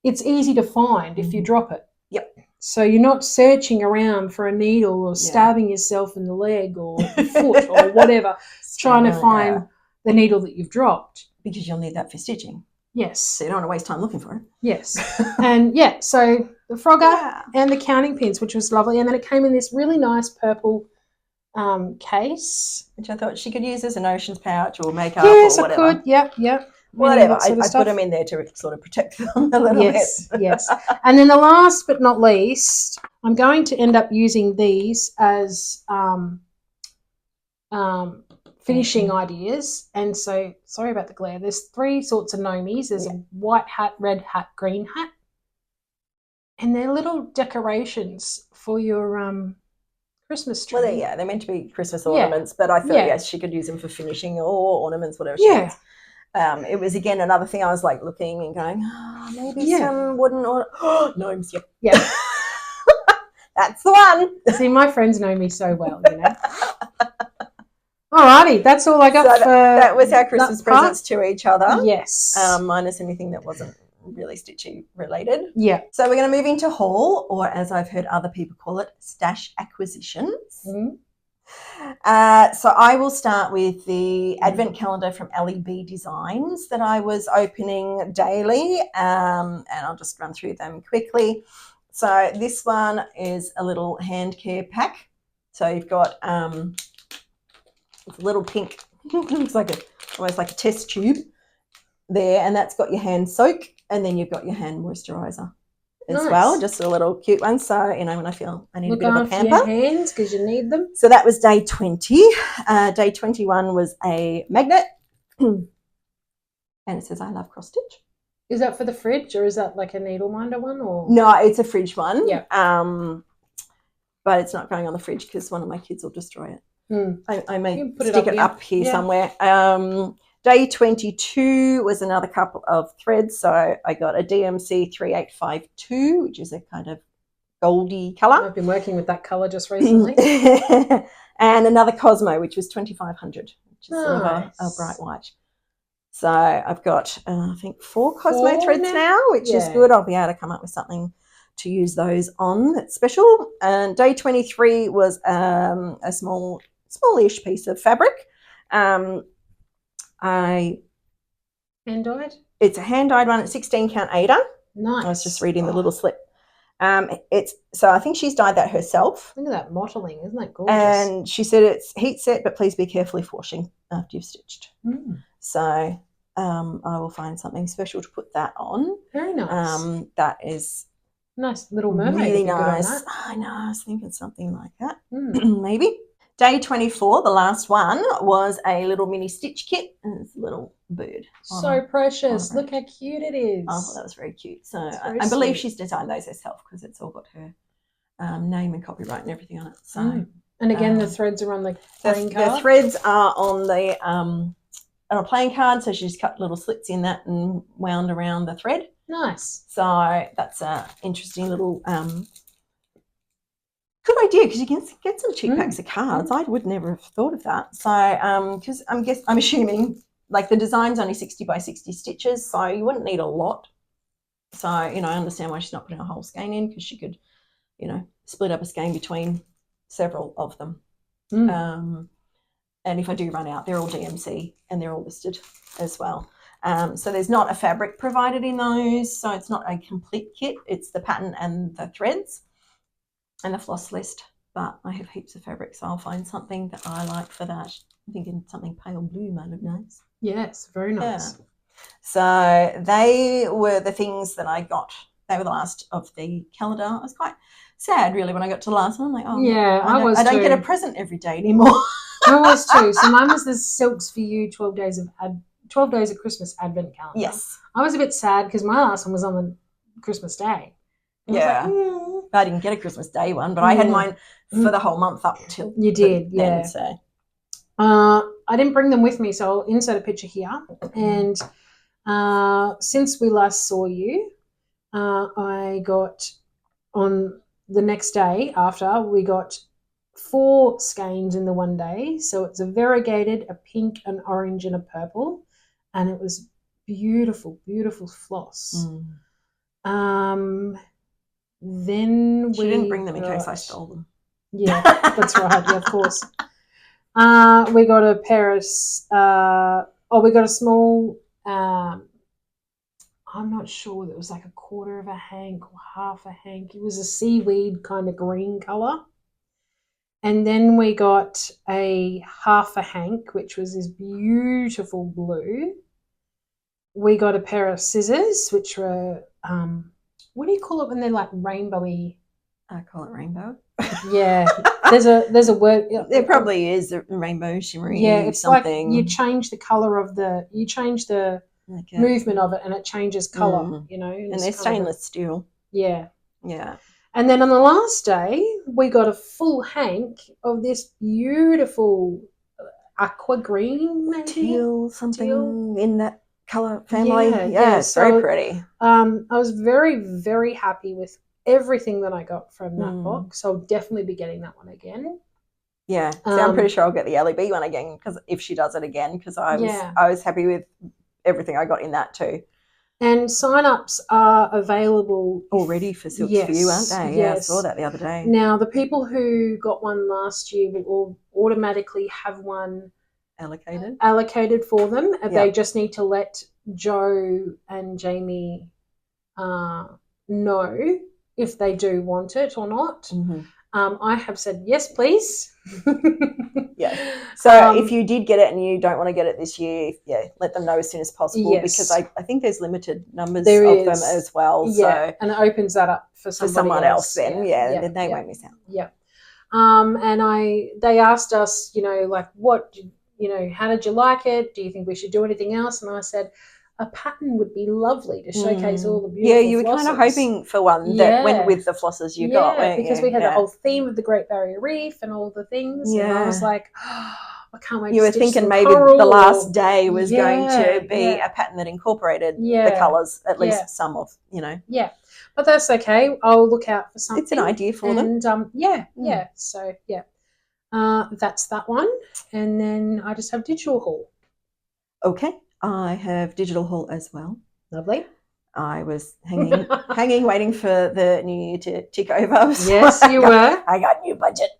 B: it's easy to find if you drop it.
A: Yep.
B: So you're not searching around for a needle or stabbing yourself in the leg or the foot or whatever, trying to find the needle that you've dropped.
A: Because you'll need that for stitching.
B: Yes.
A: So you don't want to waste time looking for it.
B: Yes. And so the Frogger and the counting pins, which was lovely. And then it came in this really nice purple case,
A: which I thought she could use as an ocean's pouch or makeup or whatever.
B: Yes, I could. Yep.
A: Whatever. I put them in there to sort of protect them a little bit.
B: Yes. And then the last but not least, I'm going to end up using these as finishing ideas. And so, sorry about the glare. There's 3 sorts of nomies. There's a white hat, red hat, green hat, and they're little decorations for your Christmas tree.
A: Well, they're meant to be Christmas ornaments, but I thought, yes, she could use them for finishing or ornaments, whatever she wants. It was, again, another thing I was, like, looking and going, maybe some wooden gnomes.
B: Yeah.
A: That's the one.
B: See, my friends know me so well, you know. Alrighty, that's all I got for
A: that was our Christmas presents to each other.
B: Yes.
A: Minus anything that wasn't really stitchy related.
B: Yeah.
A: So we're going to move into haul, or as I've heard other people call it, stash acquisitions. Mm-hmm. So I will start with the advent calendar from LEB Designs that I was opening daily, and I'll just run through them quickly. So this one is a little hand care pack. So you've got it's a little pink, looks like almost like a test tube there, and that's got your hand soak, and then you've got your hand moisturizer as well, just a little cute one. So, you know, when I feel I need a bit of a pamper.
B: Look after your hands because you need them.
A: So that was day 20. Day 21 was a magnet, and it says I love cross stitch.
B: Is that for the fridge, or is that like a needle minder one? Or
A: no, it's a fridge one.
B: Yeah.
A: But it's not going on the fridge because one of my kids will destroy it. I may
B: You can put
A: stick
B: it
A: it
B: up
A: up here
B: Yeah.
A: somewhere. Day 22 was another couple of threads. So I got a DMC 3852, which is a kind of goldy colour.
B: I've been working with that colour just recently.
A: And another Cosmo, which was 2500, which is sort of a
B: Nice.
A: bright white. So I've got, I think, 4 Cosmo
B: Four
A: threads now, which is
B: Yeah.
A: good. I'll be able to come up with something to use those on that's special. And day 23 was a smallish piece of fabric. It's a hand-dyed one at 16 count Ada.
B: Nice.
A: I was just reading the little slip. So I think she's dyed that herself.
B: Look at that mottling, isn't that gorgeous?
A: And she said it's heat set, but please be carefully washing after you've stitched. So I will find something special to put that on.
B: Very nice.
A: That is
B: nice little mermaid.
A: really
B: would be good on
A: nice.
B: that.
A: I know, I was thinking something like that. Maybe. Day 24, the last one, was a little mini stitch kit, and it's a little bird.
B: So precious. Look how cute it is.
A: I thought that was very cute. So
B: very
A: I believe
B: sweet.
A: she's designed those herself because it's all got her name and copyright and everything on it. So
B: and again, the threads are on the playing card.
A: The threads are on the on a playing card, so she just cut little slits in that and wound around the thread.
B: Nice.
A: So that's an interesting little good idea, because you can get some cheap packs of cards. I would never have thought of that. So because I'm assuming like the design's only 60 by 60 stitches, so you wouldn't need a lot. So I understand why she's not putting a whole skein in, because she could split up a skein between several of them. And if I do run out, they're all DMC and they're all listed as well. So there's not a fabric provided in those, so it's not a complete kit. It's the pattern and the threads and the floss list, but I have heaps of fabric, so I'll find something that I like for that. I'm thinking something pale blue might look nice.
B: Yes, very nice.
A: Yeah. So they were the things that I got. They were the last of the calendar. I was quite sad, really, when I got to the last one. I'm like, oh,
B: yeah,
A: I don't get a present every day anymore.
B: I was too. So mine was the Silks for You 12 days of Christmas Advent calendar.
A: Yes.
B: I was a bit sad because my last one was on the Christmas day.
A: Yeah. I didn't get a Christmas Day one, but I had mine for the whole month up till
B: you did,
A: then, so.
B: I didn't bring them with me, so I'll insert a picture here. And since we last saw you, I got on the next day after, we got 4 skeins in the one day. So it's a variegated, a pink, an orange, and a purple, and it was beautiful, beautiful floss. Then
A: she didn't bring them in case I stole them.
B: Yeah, that's right. Yeah, of course. We got a pair of. We got a small. I'm not sure. It was like a quarter of a hank or half a hank. It was a seaweed kind of green colour. And then we got a half a hank, which was this beautiful blue. We got a pair of scissors, which were what do you call it when they're like rainbowy?
A: I call it rainbow.
B: Yeah, there's a word.
A: There probably is a rainbow shimmery.
B: Yeah, it's
A: something.
B: like you change the color of movement of it, and it changes color.
A: And they're stainless steel.
B: Yeah,
A: yeah.
B: And then on the last day, we got a full hank of this beautiful aqua green, maybe
A: teal in that color family. Yeah, it's
B: so,
A: very pretty.
B: I was very, very happy with everything that I got from that box. So I'll definitely be getting that one again.
A: Yeah, so I'm pretty sure I'll get the LEB one again, because if she does it again, because I was happy with everything I got in that too.
B: And sign-ups are available
A: already for Silks for You, aren't they? Yeah, I saw that the other day.
B: Now, the people who got one last year will automatically have one allocated for them. And they just need to let Joe and Jamie know if they do want it or not. I have said, yes, please.
A: Yeah. So if you did get it and you don't want to get it this year, let them know as soon as possible, because I think there's limited numbers of them as well.
B: Yeah,
A: so
B: and it opens that up for someone else
A: then. Then they won't miss out.
B: Yeah. And they asked us, like, what, how did you like it? Do you think we should do anything else? And I said, a pattern would be lovely to showcase all the beautiful
A: Yeah, you were kind of
B: flosses.
A: hoping for one that went with the flosses you got, weren't
B: because
A: you?
B: we had the whole theme of the Great Barrier Reef and all the things. And I was like, oh, I can't wait
A: you
B: to
A: were
B: stitch
A: thinking
B: some
A: maybe
B: coral.
A: the last day was going to be a pattern that incorporated the colours, at least some of,
B: Yeah, but that's okay. I'll look out for something.
A: It's an idea for them.
B: And so that's that one. And then I just have digital haul.
A: Okay, I have digital haul as well.
B: Lovely.
A: I was hanging, waiting for the new year to tick over.
B: So yes, you were.
A: I got new budget.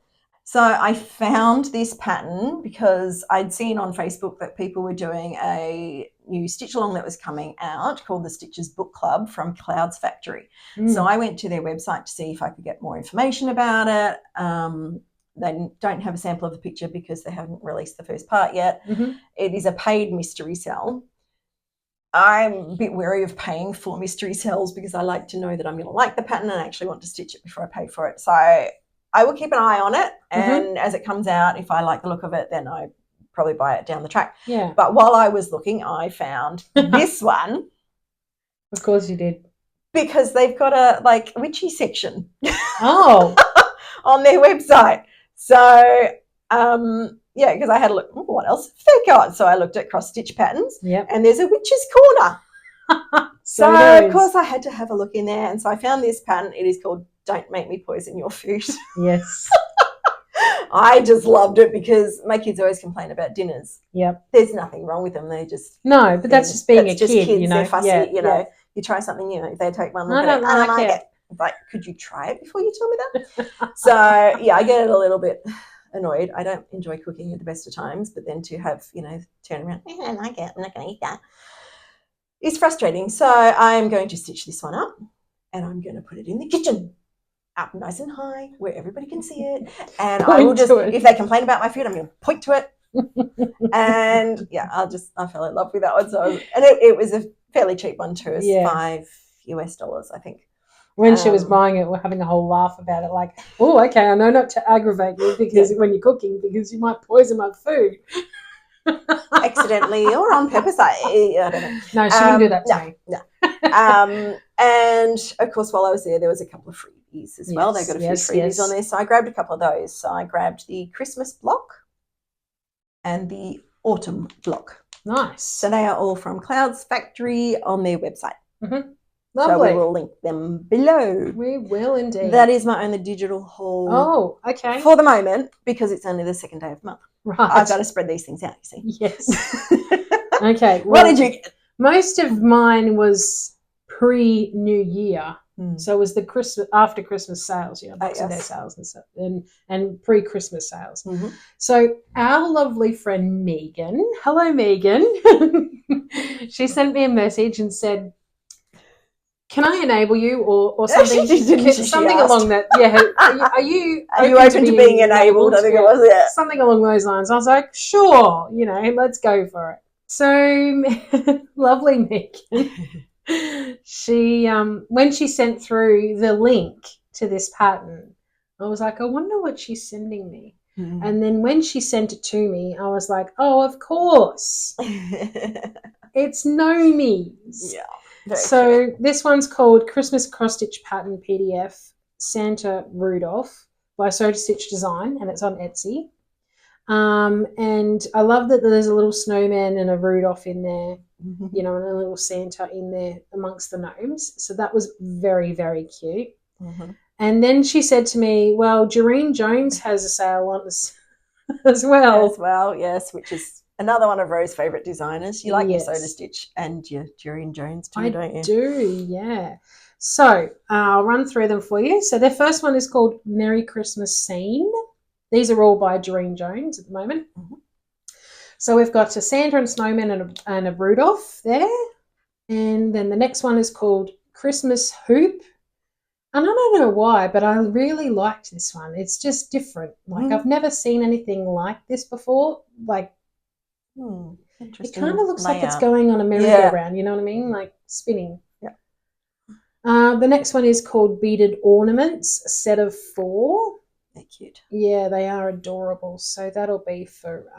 A: So I found this pattern because I'd seen on Facebook that people were doing a new stitch along that was coming out called the Stitches Book Club from Flosstube-versary. So I went to their website to see if I could get more information about it. They don't have a sample of the picture because they haven't released the first part yet. It is a paid mystery sell. I'm a bit wary of paying for mystery sells because I like to know that I'm going to like the pattern and actually want to stitch it before I pay for it. So I will keep an eye on it, and as it comes out, if I like the look of it, then I probably buy it down the track.
B: Yeah.
A: But while I was looking, I found this one.
B: Of course you did.
A: Because they've got a witchy section.
B: Oh.
A: On their website. So because I had a look, what else have they got? So I looked at cross stitch patterns. And there's a witch's corner. So of course I had to have a look in there, and so I found this pattern. It is called Don't Make Me Poison Your Food.
B: Yes.
A: I just loved it because my kids always complain about dinners. There's nothing wrong with them. They just
B: but that's just being a kid,
A: kids,
B: you know.
A: They're fussy, you know. You try something new, they take one look at it. I don't like it. Like, could you try it before you tell me that? So I get a little bit annoyed. I don't enjoy cooking at the best of times, but then to have, turn around, I don't like it, I'm not going to eat that. It's frustrating. So I'm going to stitch this one up, and I'm going to put it in the kitchen, up nice and high where everybody can see it. And I will just, if they complain about my food, I'm going to point to it. And I fell in love with that one. So, and it was a fairly cheap one too. It's $5 I think.
B: When she was buying it, we're having a whole laugh about it. Like, oh, okay, I know not to aggravate you because when you're cooking, because you might poison my food.
A: Accidentally or on purpose. I don't know.
B: No, she wouldn't do that to me.
A: No. And of course, while I was there was a couple of freebies as well. They got a few freebies on there, so I grabbed a couple of those. So I grabbed the Christmas block and the autumn block.
B: Nice.
A: So they are all from Flosstube-versary on their website.
B: Lovely.
A: So we will link them below.
B: We will indeed.
A: That is my only digital haul.
B: Oh, okay.
A: For the moment, because it's only the second day of the month.
B: Right.
A: I've got to spread these things out, you see.
B: Yes. Okay.
A: What did you get?
B: Most of mine was pre-New Year. So it was the after Christmas sales, Boxing Day sales and stuff, and pre-Christmas sales. So our lovely friend Megan, hello Megan, she sent me a message and said, "Can I enable you or something?" Something along that. Yeah. Are you
A: open to being enabled? I think it was
B: something along those lines. I was like, sure, let's go for it. So lovely Megan. She when she sent through the link to this pattern, I was like, I wonder what she's sending me. And then when she sent it to me, I was like, oh, of course. It's Nomi's. So this one's called Christmas Cross Stitch Pattern PDF Santa Rudolph by Sew to Stitch Design, and it's on Etsy. And I love that there's a little snowman and a Rudolph in there, and a little Santa in there amongst the gnomes. So that was very, very cute. And then she said to me, well, Doreen Jones has a sale on this as well.
A: As well, yes, which is another one of Rose's favourite designers. You like your Sew to Stitch and your Doreen Jones too, don't you? I
B: do, yeah. So I'll run through them for you. So their first one is called Merry Christmas Scene. These are all by Doreen Jones at the moment. So we've got a Santa and Snowman and a Rudolph there. And then the next one is called Christmas Hoop. And I don't know why, but I really liked this one. It's just different. Like I've never seen anything like this before. Like it kind of looks like it's going on a merry-go-round, you know what I mean? Like spinning. The next one is called Beaded Ornaments, a set of 4.
A: They're cute.
B: Yeah, they are adorable. So that'll be for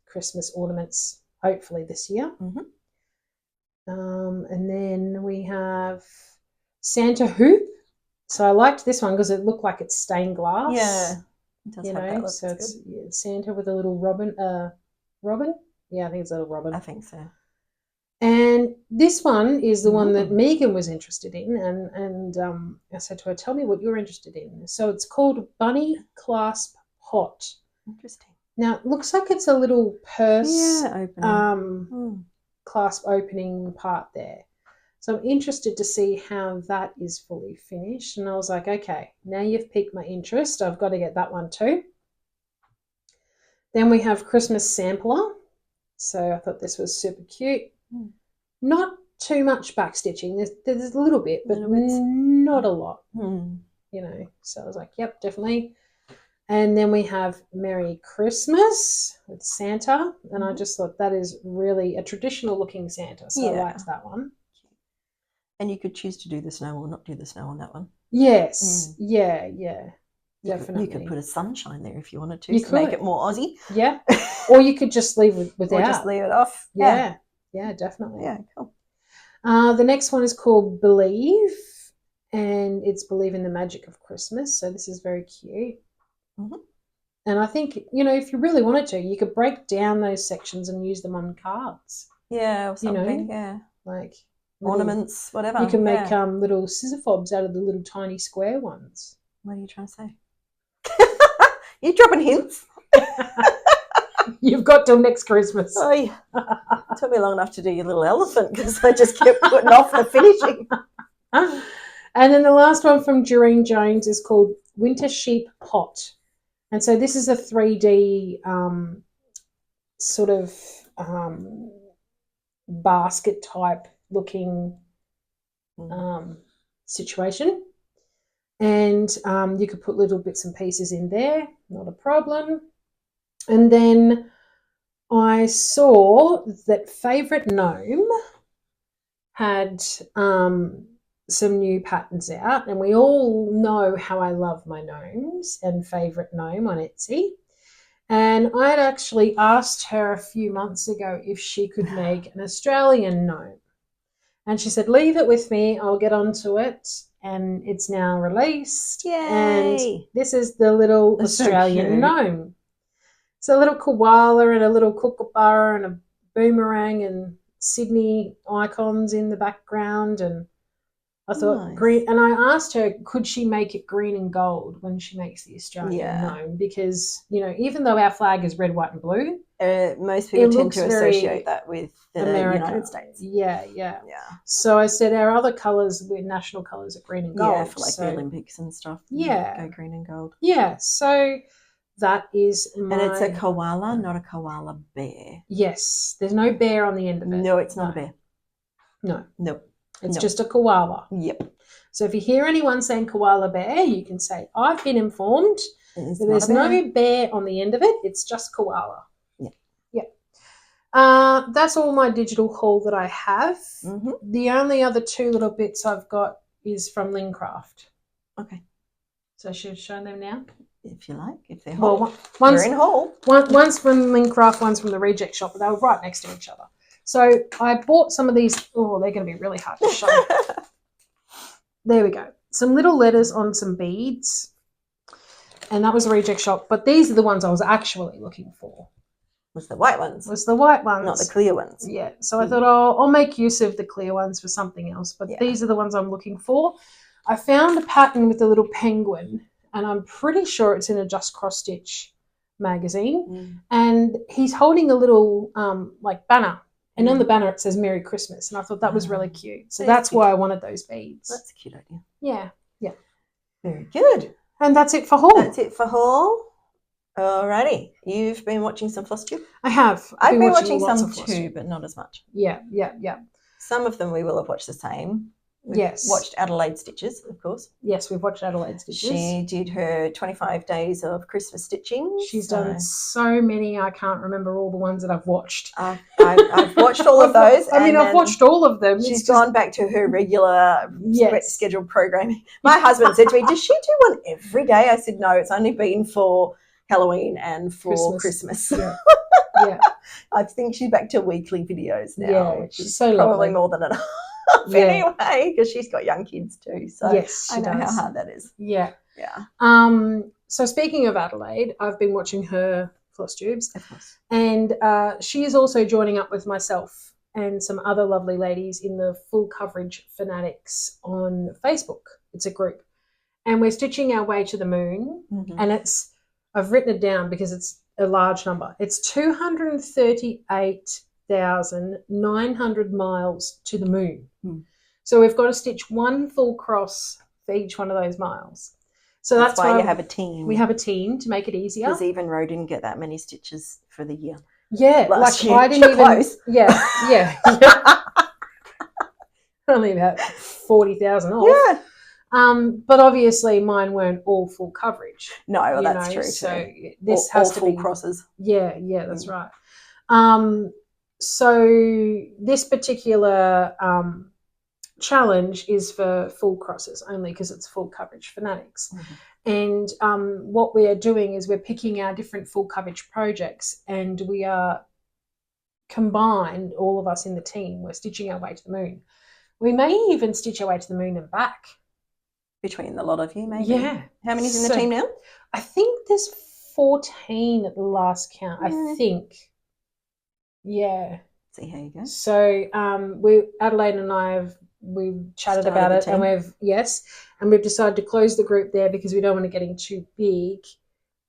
B: Christmas ornaments, hopefully this year. And then we have Santa hoop. So I liked this one because it looked like it's stained glass.
A: Yeah. It does
B: You
A: have that
B: know,
A: look.
B: so
A: It's
B: it's Santa with a little robin. Robin? Yeah, I think it's a little robin.
A: I think so.
B: And this one is the one that Megan was interested in, and I said to her, "Tell me what you're interested in." So it's called Bunny Clasp Pot.
A: Interesting.
B: Now it looks like it's a little purse
A: opening.
B: clasp opening part there. So I'm interested to see how that is fully finished. And I was like, okay, now you've piqued my interest. I've got to get that one too. Then we have Christmas Sampler. So I thought this was super cute. Not too much backstitching. There's a little bit, but not a lot. You know, so I was like, yep, definitely. And then we have Merry Christmas with Santa. And I just thought that is really a traditional looking Santa. So I liked that one.
A: And you could choose to do the snow or not do the snow on that one.
B: Yes. Yeah. Definitely.
A: You could put a sunshine there if you wanted to. Make it more Aussie.
B: Yeah. Or you could just leave it without.
A: Or just leave it off.
B: Yeah, definitely.
A: Yeah, cool.
B: The next one is called Believe, and it's Believe in the Magic of Christmas. So this is very cute. And I think, you know, if you really wanted to, you could break down those sections and use them on cards.
A: Yeah, or something.
B: You know?
A: Yeah.
B: Like
A: ornaments, whatever.
B: You can make little scissor fobs out of the little tiny square ones.
A: What are you trying to say? You're dropping hints.
B: You've got till next Christmas.
A: Oh, yeah. It took me long enough to do your little elephant because I just kept putting off the finishing.
B: And then the last one from Doreen Jones is called Winter Sheep Pot. And so this is a 3D sort of basket type looking situation. And you could put little bits and pieces in there, not a problem. And then I saw that Favourite Gnome had some new patterns out, and we all know how I love my gnomes and Favourite Gnome on Etsy. And I had actually asked her a few months ago if she could make an Australian gnome. And she said, leave it with me, I'll get onto it. And it's now released.
A: Yay!
B: And this is the little Australian gnome. It's a little koala and a little kookaburra and a boomerang and Sydney icons in the background. And I thought green, and I asked her, could she make it green and gold when she makes the Australian gnome? Because, you know, even though our flag is red, white and blue,
A: most people tend to associate that with the United States.
B: Yeah. So I said our other colours, we're national colours, are green and gold.
A: Yeah, for like the Olympics and stuff.
B: Yeah.
A: Go green and gold.
B: Yeah, so that is
A: And it's a koala, not a koala bear.
B: Yes, there's no bear on the end of it.
A: No, it's not a bear.
B: No.
A: Nope.
B: It's just a koala.
A: Yep.
B: So if you hear anyone saying koala bear, you can say, I've been informed that there's no bear on the end of it. It's just koala. Yeah. That's all my digital haul that I have. The only other two little bits I've got is from Lincraft.
A: Okay.
B: So I should show them now?
A: If you like, if they're whole.
B: Well,
A: they're in whole.
B: One's from Lincraft, one's from the Reject Shop, but they were right next to each other. So I bought some of these. Oh, they're going to be really hard to show. There we go. Some little letters on some beads. And that was a Reject Shop. But these are the ones I was actually looking for.
A: Was the white ones.
B: Was the white ones.
A: Not the clear ones.
B: Yeah. So I thought, I'll make use of the clear ones for something else. But these are the ones I'm looking for. I found a pattern with a little penguin. And I'm pretty sure it's in a Just Cross Stitch magazine. And he's holding a little like banner. And on the banner it says Merry Christmas. And I thought that was really cute. So that's why I wanted those beads.
A: That's a cute idea.
B: Yeah.
A: Very good.
B: And that's it for haul.
A: That's it for haul. Alrighty. You've been watching some Flosstube?
B: I have.
A: I've been watching some too, but not as much.
B: Yeah.
A: Some of them we will have watched the same. We've
B: yes.
A: watched Adelaide Stitches, of course.
B: Yes, we've watched Adelaide Stitches.
A: She did her 25 days of Christmas stitching.
B: She's done so many, I can't remember all the ones that I've watched.
A: I've watched all of those.
B: I've watched all of them.
A: She's gone back to her regular scheduled programming. My husband said to me, does she do one every day? I said, no, it's only been for Halloween and for Christmas.
B: Yeah. Yeah.
A: I think she's back to weekly videos now,
B: Yeah,
A: which
B: she's
A: is
B: so
A: probably
B: lovely.
A: more than enough
B: Yeah.
A: anyway, because she's got young kids too. So
B: Yes,
A: I
B: she
A: know how
B: does.
A: hard that is.
B: Yeah.
A: Yeah.
B: So speaking of Adelaide, I've been watching her Flosstubes,
A: Of course.
B: and she is also joining up with myself and some other lovely ladies in the Full Coverage Fanatics on Facebook. It's a group, and we're stitching our way to the moon.
A: Mm-hmm.
B: And I've written it down because it's a large number. It's 238,900 miles to the moon.
A: Mm.
B: So we've got to stitch one full cross for each one of those miles. So
A: that's why you have a team.
B: We have a team to make it easier.
A: Because even Ro didn't get that many stitches for the year.
B: Yeah,
A: last year.
B: I didn't even.
A: Close.
B: Yeah. Only about 40,000 off.
A: Yeah.
B: But obviously mine weren't all full coverage.
A: No, well, that's true too.
B: So this has to
A: full
B: be
A: crosses.
B: Yeah, that's right. So this particular challenge is for full crosses only because it's Full Coverage Fanatics.
A: Mm-hmm.
B: And what we are doing is we're picking our different full coverage projects, and we are combined, all of us in the team, we're stitching our way to the moon. We may even stitch our way to the moon and back.
A: Between the lot of you, maybe.
B: Yeah.
A: How many's in the team now?
B: I think there's 14 at the last count, I think. Yeah.
A: See how you go.
B: So Adelaide and I we've chatted
A: Started
B: about
A: the
B: it,
A: team.
B: and we've decided to close the group there because we don't want it getting too big.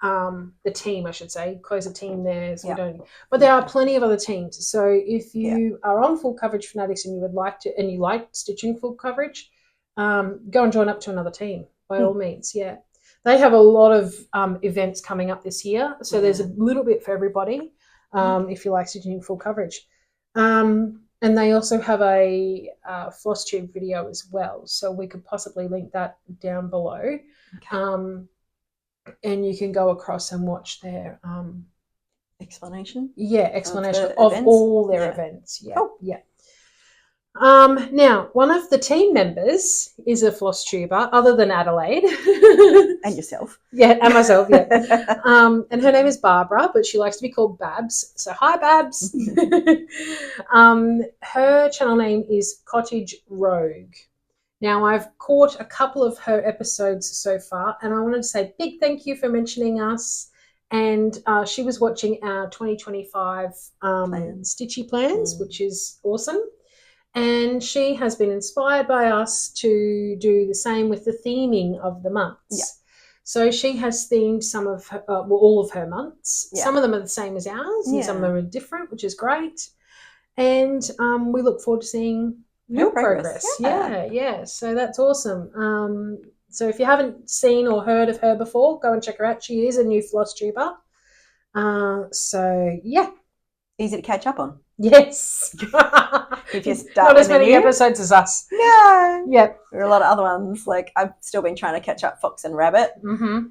B: The team, I should say, close the team there. So we don't. But there are plenty of other teams. So if you are on Full Coverage Fanatics and you would like to, and you like stitching full coverage, go and join up to another team by all means. Yeah, they have a lot of events coming up this year, so there's a little bit for everybody. If you like stitching full coverage. And they also have a Flosstube video as well, so we could possibly link that down below. Okay. And you can go across and watch their
A: explanation.
B: Yeah, explanation of all their events. Yeah,
A: cool.
B: Yeah. Now, one of the team members is a Flosstuber, other than Adelaide.
A: And yourself.
B: Yeah, and myself, yeah. And her name is Barbara, but she likes to be called Babs. So hi, Babs. Her channel name is Cottage Rogue. Now, I've caught a couple of her episodes so far, and I wanted to say big thank you for mentioning us. And she was watching our 2025 Stitchy plans, which is awesome. And she has been inspired by us to do the same with the theming of the months. Yeah. So she has themed some of her, all of her months. Yeah. Some of them are the same as ours, and some of them are different, which is great. And we look forward to seeing your progress. Yeah. So that's awesome. So if you haven't seen or heard of her before, go and check her out. She is a new Flosstuber. So yeah,
A: easy to catch up on.
B: Yes.
A: If you start
B: not as many episodes as us.
A: No.
B: Yep.
A: There are a lot of other ones. Like I've still been trying to catch up Fox and Rabbit.
B: Mm-hmm.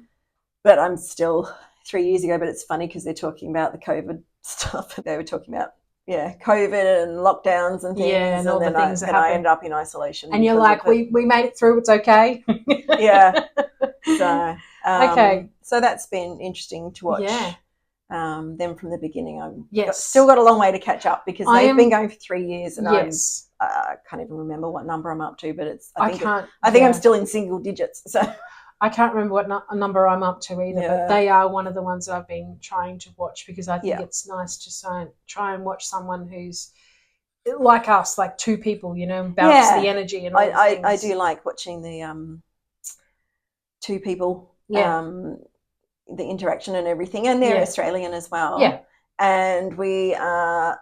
A: But I'm still 3 years ago. But it's funny because they're talking about the COVID stuff. They were talking about COVID and lockdowns and things.
B: Yeah, and all the things that
A: happened. I ended up in isolation.
B: And you're like, we made it through. It's okay.
A: Yeah. So
B: okay.
A: So that's been interesting to watch.
B: Yeah.
A: Them from the beginning.
B: Still
A: got a long way to catch up because they've been going for 3 years, and
B: yes.
A: I can't even remember what number I'm up to, but it's I think
B: I'm
A: still in single digits. So
B: I can't remember what number I'm up to either, but they are one of the ones that I've been trying to watch because I think it's nice to try and watch someone who's like us, like two people, bounce the energy and all
A: I do like watching the two people. Yeah. The interaction and everything, and they're Australian as well.
B: Yeah.
A: And we are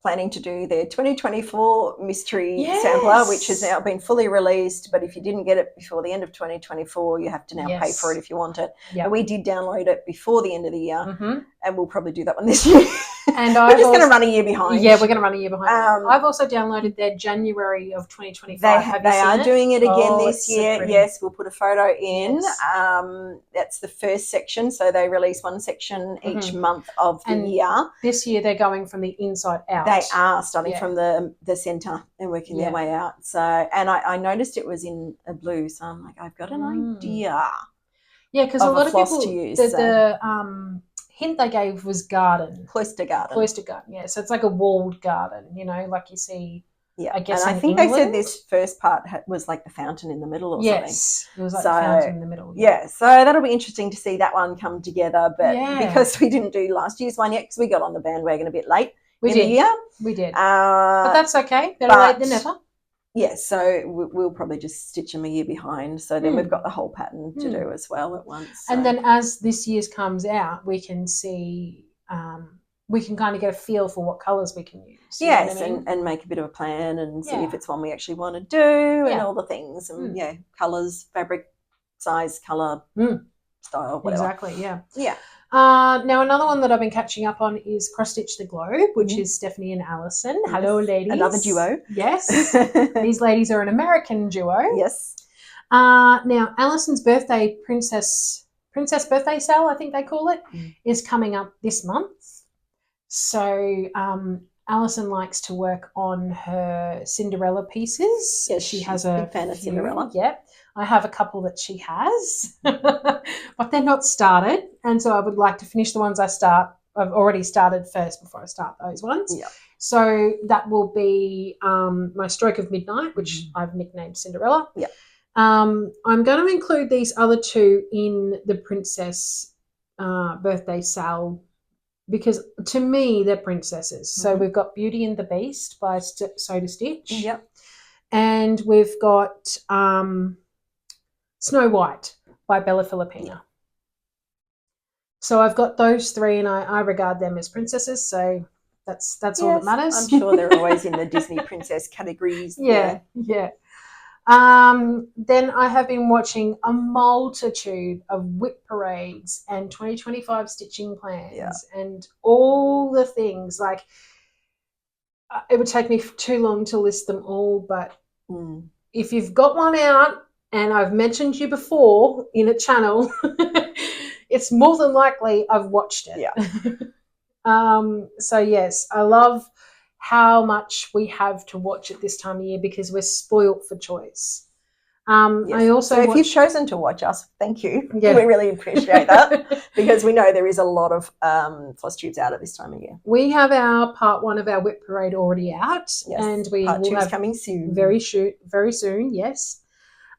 A: planning to do their 2024 mystery sampler, which has now been fully released. But if you didn't get it before the end of 2024, you have to now pay for it if you want it. Yep. And we did download it before the end of the year, and we'll probably do that one this year. And we're just going to run a year behind.
B: Yeah, we're going to run a year behind. I've also downloaded their January of 2025.
A: They are doing it again this year. Yes, we'll put a photo in.
B: Yes.
A: That's the first section. So they release one section each month of the year.
B: This year they're going from the inside out.
A: They are starting from the centre and working their way out. So, and I noticed it was in a blue. So I'm like, I've got an idea.
B: Yeah, because a lot of people,
A: to use,
B: the hint they gave was garden.
A: Cloister garden.
B: Cloister garden, yeah. So it's like a walled garden, you know, like you see.
A: Yeah,
B: I guess
A: and I
B: in
A: think
B: England.
A: they said this first part was like the fountain in the middle or something.
B: Yes, it was like the fountain in the middle.
A: Yeah, so that'll be interesting to see that one come together. But because we didn't do last year's one yet, because we got on the bandwagon a bit late
B: the year. We did. But that's okay. Better late than never.
A: Yeah, so we'll probably just stitch them a year behind. So then we've got the whole pattern to do as well at once. So.
B: And then as this year's comes out, we can see... we can kind of get a feel for what colours we can use.
A: Yes, I mean? and make a bit of a plan and see if it's one we actually want to do and all the things. And, colours, fabric, size, colour, style, whatever.
B: Exactly, yeah.
A: Yeah.
B: Now, another one that I've been catching up on is Cross Stitch the Globe, which is Stephanie and Alison. Yes. Hello, ladies.
A: Another duo.
B: Yes. These ladies are an American duo.
A: Yes.
B: Now, Alison's birthday, Princess birthday sale, I think they call it, is coming up this month. So Alison likes to work on her Cinderella pieces.
A: Yes,
B: she has a
A: big fan of Cinderella.
B: Yep. I have a couple that she has, but they're not started. And so I would like to finish the ones I've already started first before I start those ones.
A: Yep.
B: So that will be my Stroke of Midnight, which I've nicknamed Cinderella.
A: Yep.
B: I'm going to include these other two in the Princess birthday sale because to me they're princesses. So we've got Beauty and the Beast by Sew to Stitch.
A: Yep.
B: And we've got Snow White by Bella Filipina. So I've got those three and I regard them as princesses. So that's all that matters.
A: I'm sure they're always in the Disney princess categories.
B: Yeah. Then I have been watching a multitude of whip parades and 2025 stitching plans and all the things. Like, it would take me too long to list them all, but if you've got one out, and I've mentioned you before in a channel, it's more than likely I've watched it.
A: Yeah.
B: So yes, I love how much we have to watch at this time of year because we're spoilt for choice.
A: Yes.
B: I also
A: if you've chosen to watch us, thank you.
B: Yeah.
A: We really appreciate that because we know there is a lot of Flosstubes out at this time of year.
B: We have our part one of our whip parade already out, and we
A: part
B: will have
A: coming soon.
B: Very soon, yes.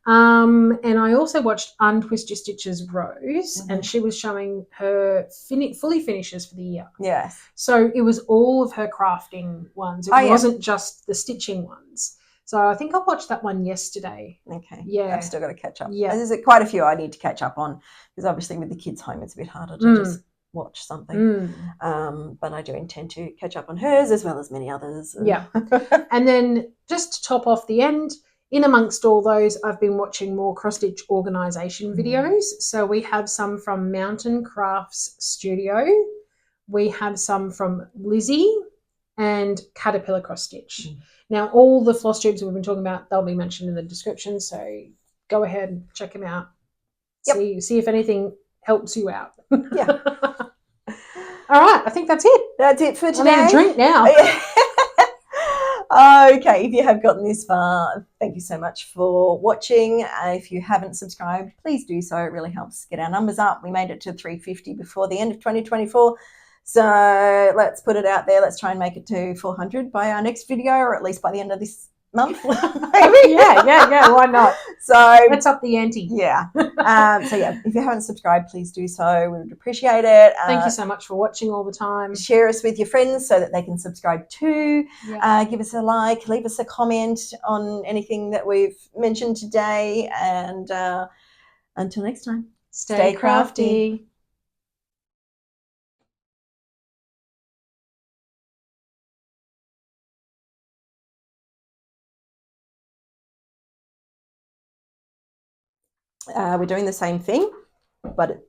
B: And I also watched Untwist Your Stitches Rose, and she was showing her fully finishes for the year.
A: Yes.
B: So it was all of her crafting ones. It wasn't just the stitching ones. So I think I watched that one yesterday.
A: Okay.
B: Yeah.
A: I've still got to catch up.
B: Yeah.
A: There's quite a few I need to catch up on because obviously with the kids home it's a bit harder to just watch something. But I do intend to catch up on hers as well as many others.
B: Yeah. And then just to top off the end, in amongst all those, I've been watching more cross-stitch organisation videos. So we have some from Mountain Crafts Studio. We have some from Lizzie and Caterpillar Cross Stitch. Now, all the Flosstubes we've been talking about, they'll be mentioned in the description. So go ahead and check them out. Yep. See if anything helps you out.
A: Yeah.
B: All right. I think that's it.
A: That's it for today.
B: I need a drink now.
A: Okay, if you have gotten this far, thank you so much for watching. If you haven't subscribed, please do so. It really helps get our numbers up. We made it to 350 before the end of 2024. So let's put it out there. Let's try and make it to 400 by our next video, or at least by the end of this month. Maybe.
B: Yeah. Why not?
A: So
B: let's up the ante.
A: Yeah. So yeah, if you haven't subscribed, please do so. We would appreciate it.
B: Thank you so much for watching all the time.
A: Share us with your friends so that they can subscribe too.
B: Yeah.
A: Give us a like, leave us a comment on anything that we've mentioned today. And until next time,
B: stay crafty.
A: We're doing the same thing, but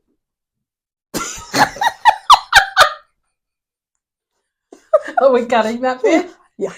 B: Are we cutting that bit?
A: Yeah.